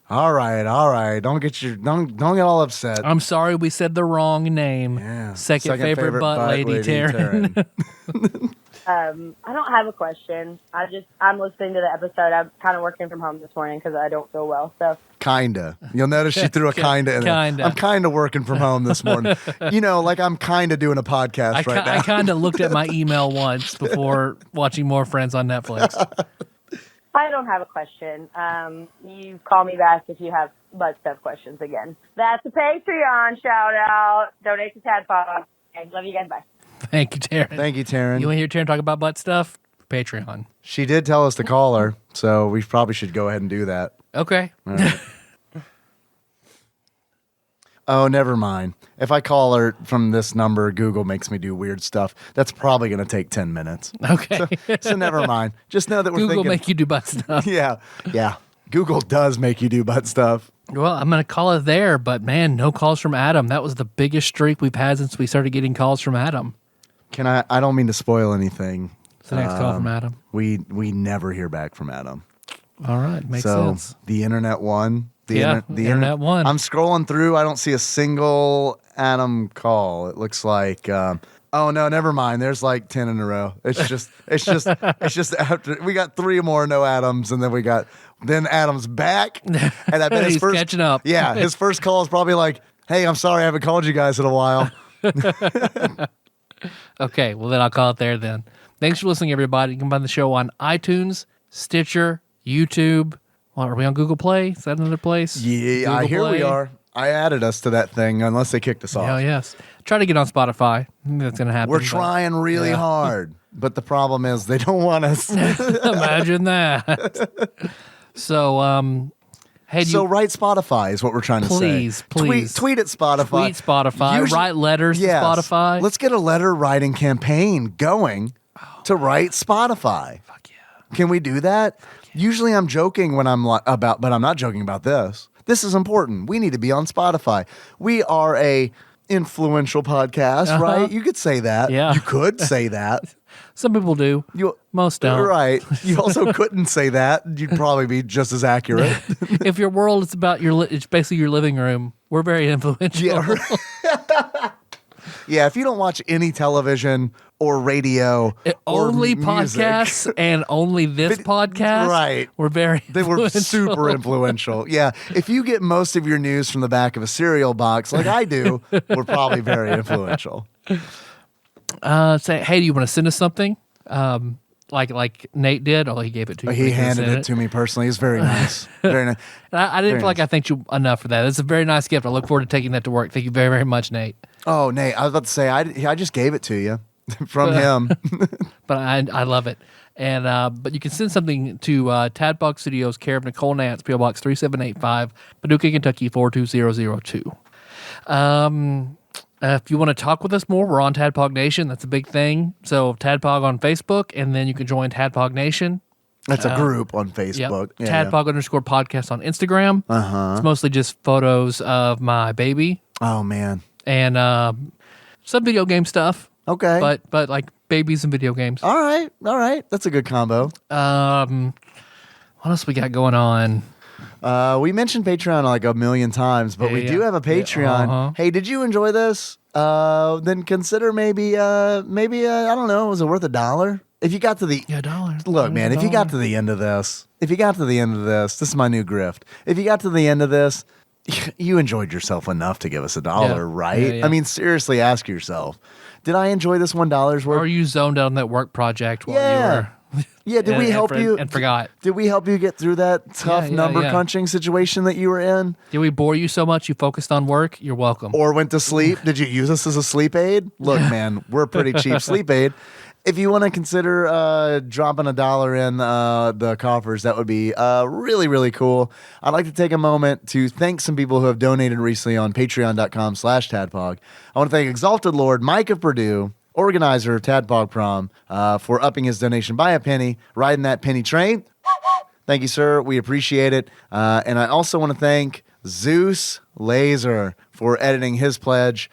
All right. Don't get all upset. I'm sorry we said the wrong name. Yeah. Second favorite butt lady Taryn. I don't have a question. I'm listening to the episode. I'm kind of working from home this morning because I don't feel well. So kinda. You'll notice she threw a kinda in there. Kinda. I'm kinda working from home this morning. You know, like I'm kinda doing a podcast right now. I kind of looked at my email once before watching more Friends on Netflix. I don't have a question. You call me back if you have butt stuff questions again. That's a Patreon shout out. Donate to TADPOG. Okay, love you guys. Bye. Thank you, Taryn. You want to hear Taryn talk about butt stuff? Patreon. She did tell us to call her, so we probably should go ahead and do that. Okay. All right. Oh, never mind. If I call her from this number, Google makes me do weird stuff. That's probably going to take 10 minutes. Okay. So never mind. Just know that we're Google thinking... make you do butt stuff. Yeah. Google does make you do butt stuff. Well, I'm going to call it there, but man, no calls from Adam. That was the biggest streak we've had since we started getting calls from Adam. I don't mean to spoil anything. It's the next call from Adam. We never hear back from Adam. All right. Makes sense. The internet won, The internet won. I'm scrolling through. I don't see a single Adam call. It looks like. Oh no, never mind. There's like 10 in a row. It's just after we got 3 more no Adams, and then Adam's back, and I bet his He's first catching up. Yeah, his first call is probably like, "Hey, I'm sorry, I haven't called you guys in a while." Okay, well then I'll call it there then. Thanks for listening, everybody. You can find the show on iTunes, Stitcher, YouTube. What, are we on Google Play? Is that another place? Yeah, Google here Play? we are. I added us to that thing, unless they kicked us off. Oh yes. Try to get on Spotify. I think that's gonna happen. We're but- trying really hard, but the problem is they don't want us. Imagine that. So, hey, So write Spotify is what we're trying to Please, say. please. Tweet at Spotify. tweet Spotify, write letters Yes. to Spotify. Let's get a letter writing campaign going to write Spotify. Fuck yeah. Can we do that? Usually I'm joking when but I'm not joking about this. This is important. We need to be on Spotify. We are a influential podcast, right? You could say that. Yeah. You could say that. Some people do. Most don't. Right. You also couldn't say that. You'd probably be just as accurate. If your world is about it's basically your living room, we're very influential. Yeah. Yeah, if you don't watch any television or radio or only music, podcasts and only this podcast, right. We're very they were influential. super influential. Yeah, if you get most of your news from the back of a cereal box like I do, we're probably very influential. Say, hey, do you want to send us something? Like Nate did. Oh, he gave it to you. He handed it to me personally. It's very nice. Very nice. I didn't Very feel like nice. I thanked you enough for that. It's a very nice gift. I look forward to taking that to work. Thank you very, very much, Nate. Oh, Nate, I was about to say, I just gave it to you from him. But I love it. And but you can send something to TADPOG Studios, care of Nicole Nance, PO Box 3785, Paducah, Kentucky 42002. If you want to talk with us more, we're on TADPOG Nation. That's a big thing. So TADPOG on Facebook, and then you can join TADPOG Nation. That's a group on Yep. Facebook. Yeah, TADPOG _podcast on Instagram. It's mostly just photos of my baby Oh, man. and some video game stuff. Okay. But like babies and video games. All right. That's a good combo. What else we got going on? We mentioned Patreon like a million times, but we do have a Patreon. Hey, did you enjoy this? Then consider maybe I don't know, was it worth $1? If you got to the $1. Look, man, if you got to the end of this, this is my new grift. If you got to the end of this, you enjoyed yourself enough to give us $1, right? Yeah. I mean, seriously, ask yourself, did I enjoy this $1 worth? Or you zoned out on that work project while Yeah. you were Yeah, did we help you and forgot? Did we help you get through that tough Yeah, number yeah. crunching situation that you were in? Did we bore you so much you focused on work? You're welcome. Or went to sleep? Did you use us as a sleep aid? Look, man, we're a pretty cheap sleep aid. If you want to consider dropping $1 in the coffers, that would be really, really cool. I'd like to take a moment to thank some people who have donated recently on patreon.com/tadpog. I want to thank Exalted Lord Mike of Purdue, organizer of Tadpog Prom, for upping his donation by a penny, riding that penny train. Thank you, sir. We appreciate it. And I also want to thank Zeus Laser for editing his pledge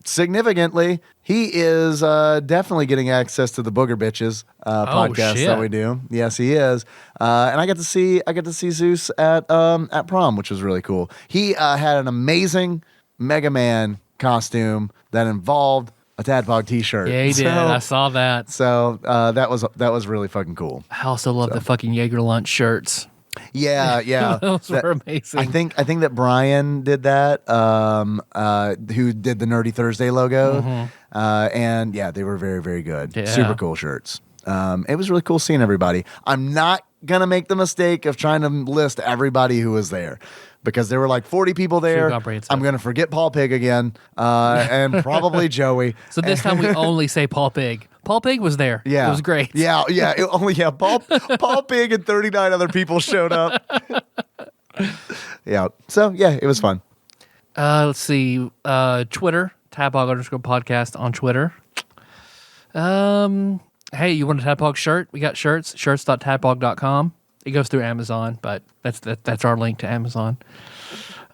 significantly. He is definitely getting access to the Booger Bitches podcast shit. that we do. Yes, he is. And I got to see Zeus at prom, which was really cool. He had an amazing Mega Man costume that involved a Tadpog t-shirt. Yeah, he did. I saw that. So that was really fucking cool. I also love the fucking Jaeger lunch shirts. Yeah. Those were amazing. I think that Brian did that, who did the Nerdy Thursday logo. And yeah, they were very, very good. Yeah. Super cool shirts. It was really cool seeing everybody. I'm not going to make the mistake of trying to list everybody who was there, because there were like 40 people there. comprehensive. I'm going to forget Paul Pig again, and probably Joey. So this time we only say Paul Pig. Paul Pig was there. Yeah. It was great. Yeah. Paul Pig and 39 other people showed up. Yeah. So yeah, it was fun. Let's see. Twitter, Tadpog _podcast on Twitter. Hey, you want a Tadpog shirt? We got shirts. Shirts.tadpog.com. It goes through Amazon, but that's our link to Amazon.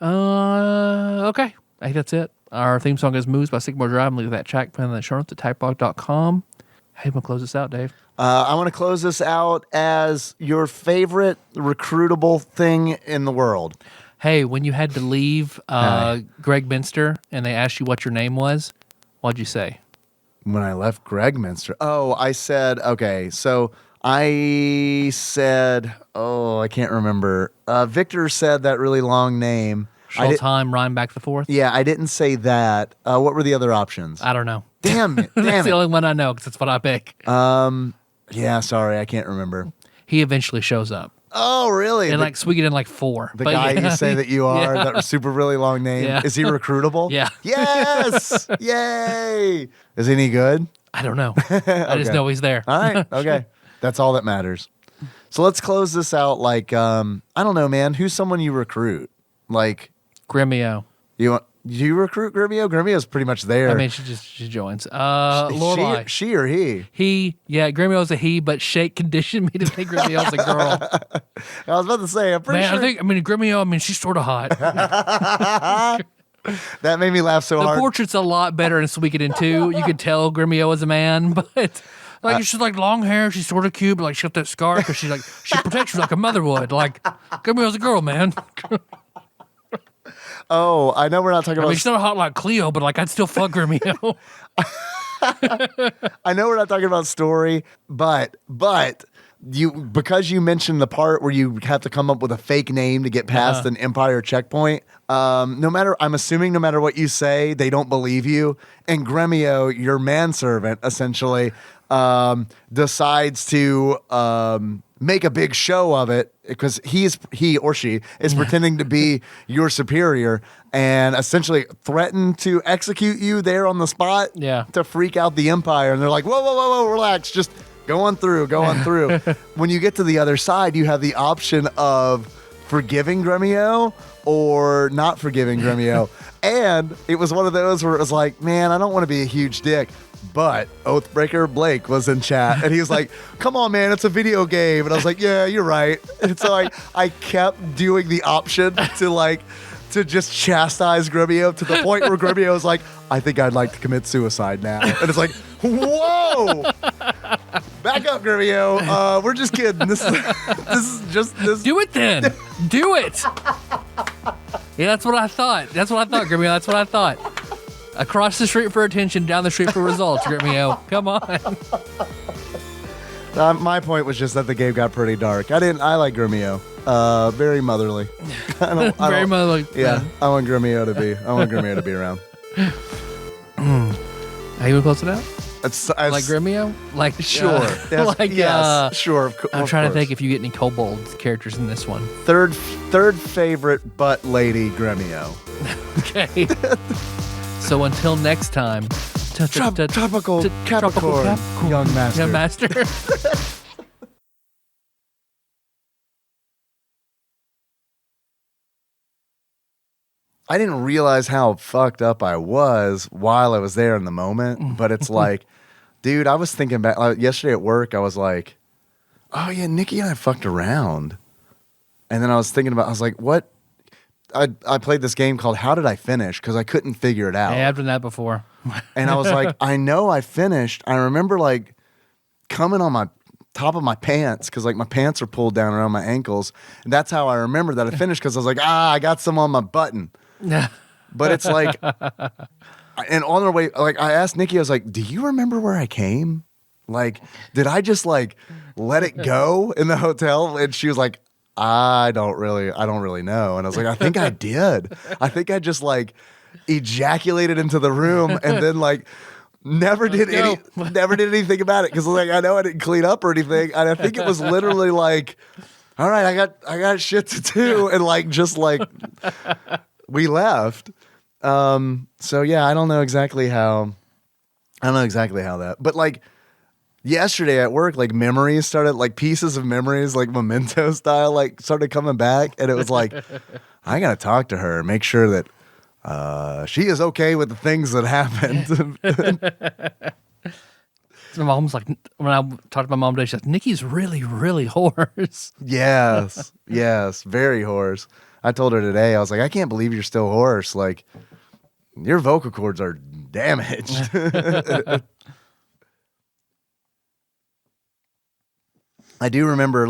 Okay. I think that's it. Our theme song is Moves by Sycamore Drive. Look at that track playing the show notes at tadpog.com. Hey, we'll close this out, Dave. I want to close this out as your favorite recruitable thing in the world. Hey, when you had to leave Greg Minster and they asked you what your name was, what'd you say? When I left Greg Minster. Oh, I said, okay, so I said, I can't remember. Victor said that really long name. Shultheim, Rhinebeck the Fourth? Yeah, I didn't say that. What were the other options? I don't know. Damn it. That's Damn the it. only one I know because that's what I pick. Yeah, sorry, I can't remember. He eventually shows up. Oh, really? And Suikoden in 4. The guy you say that you are, that super really long name. Yeah. Is he recruitable? Yeah. Yes! Yay! Is he any good? I don't know. I just know he's there. All right. Okay. That's all that matters. So let's close this out like, I don't know, man. Who's someone you recruit? Like Gremio. Do you recruit Gremio? Grimio's pretty much there. I mean, she joins. Lorelai. She or he? He, yeah, Gremio's a he, but Shake conditioned me to think Gremio's a girl. I was about to say, I'm pretty sure. Gremio, she's sort of hot. That made me laugh so hard. The portrait's a lot better in Suikoden 2. You could tell Gremio was a man, but she's like long hair. She's sort of cute, but she's got that scar because she protects you like a mother would. Like Gremio's a girl, man. Oh, I know we're not talking about. she's not hot like Cleo, but I'd still fuck Gremio. I know we're not talking about story, but because you mentioned the part where you have to come up with a fake name to get past an Empire checkpoint. I'm assuming no matter what you say, they don't believe you. And Gremio, your manservant, essentially, decides to make a big show of it because he or she is pretending to be your superior and essentially threaten to execute you there on the spot to freak out the Empire. And they're like, whoa, relax, just go on through. When you get to the other side, you have the option of forgiving Gremio or not forgiving Gremio. And it was one of those where it was like, man, I don't want to be a huge dick. But Oathbreaker Blake was in chat, and he was like, come on, man, it's a video game. And I was like, yeah, you're right. And so I kept doing the option to just chastise Gremio to the point where Gremio was like, I think I'd like to commit suicide now. And it's like, whoa! Back up, Gremio. We're just kidding. This is just this. Do it then. Do it. Yeah, that's what I thought. Gremio. That's what I thought. Across the street for attention, down the street for results, Gremio. Come on. My point was just that the game got pretty dark. I like Gremio. Very motherly. Very motherly. Yeah, I want Gremio to be around. How you want to close it out? Like Gremio? Sure. Yes, sure. I'm trying to think if you get any kobold characters in this one. Third favorite butt lady Gremio. Okay. So until next time, tropical Capricorn, young master. I didn't realize how fucked up I was while I was there in the moment, but it's like, dude, I was thinking back yesterday at work. I was like, oh yeah, Nikki and I fucked around, and then I was thinking about, I was like, what? I played this game called How Did I Finish? Because I couldn't figure it out. Hey, I've done that before. And I was like, I know I finished. I remember coming on my top of my pants because my pants are pulled down around my ankles. And that's how I remember that I finished because I was like, I got some on my button. But it's like, and on our way, I asked Nikki, I was like, do you remember where I came? Did I just let it go in the hotel? And she was like, I don't really know. And I was like, I think I did. I think I just ejaculated into the room and then never did anything about it because I know I didn't clean up or anything. And I think it was literally all right, I got shit to do, and we left. So yeah, I don't know exactly how that, but yesterday at work, memories started, pieces of memories, memento style, started coming back. And it was I got to talk to her, make sure that she is okay with the things that happened. My mom's when I talked to my mom today, she's like, Nikki's really, really whores. Yes, very whores. I told her today, I was like, I can't believe you're still hoarse. Your vocal cords are damaged. I do remember,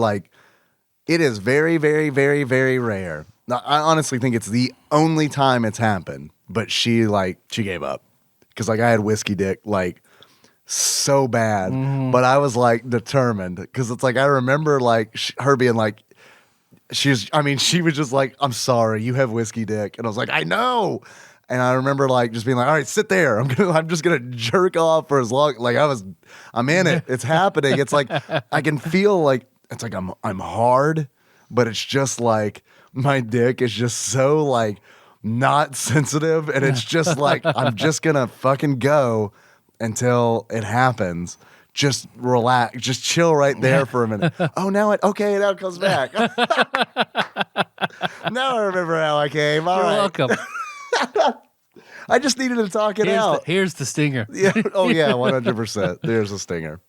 it is very, very, very, very rare I honestly think it's the only time it's happened, but she gave up. Because like I had whiskey dick like so bad, but I was like determined. Because it's like I remember like her being like, she was just like, I'm sorry, you have whiskey dick. And I was like, I know. And I remember like just being like, all right, sit there. I'm just gonna jerk off for as long. Like I'm in it. It's happening. It's like I can feel like it's like I'm hard, but it's just like my dick is just so like not sensitive, and it's just like I'm just gonna fucking go until it happens. Just relax, just chill right there for a minute. Oh, now it comes back. Now I remember how I came. All You're right. welcome. I just needed to talk it out. Here's the stinger. Yeah. Oh yeah, 100%. There's a stinger.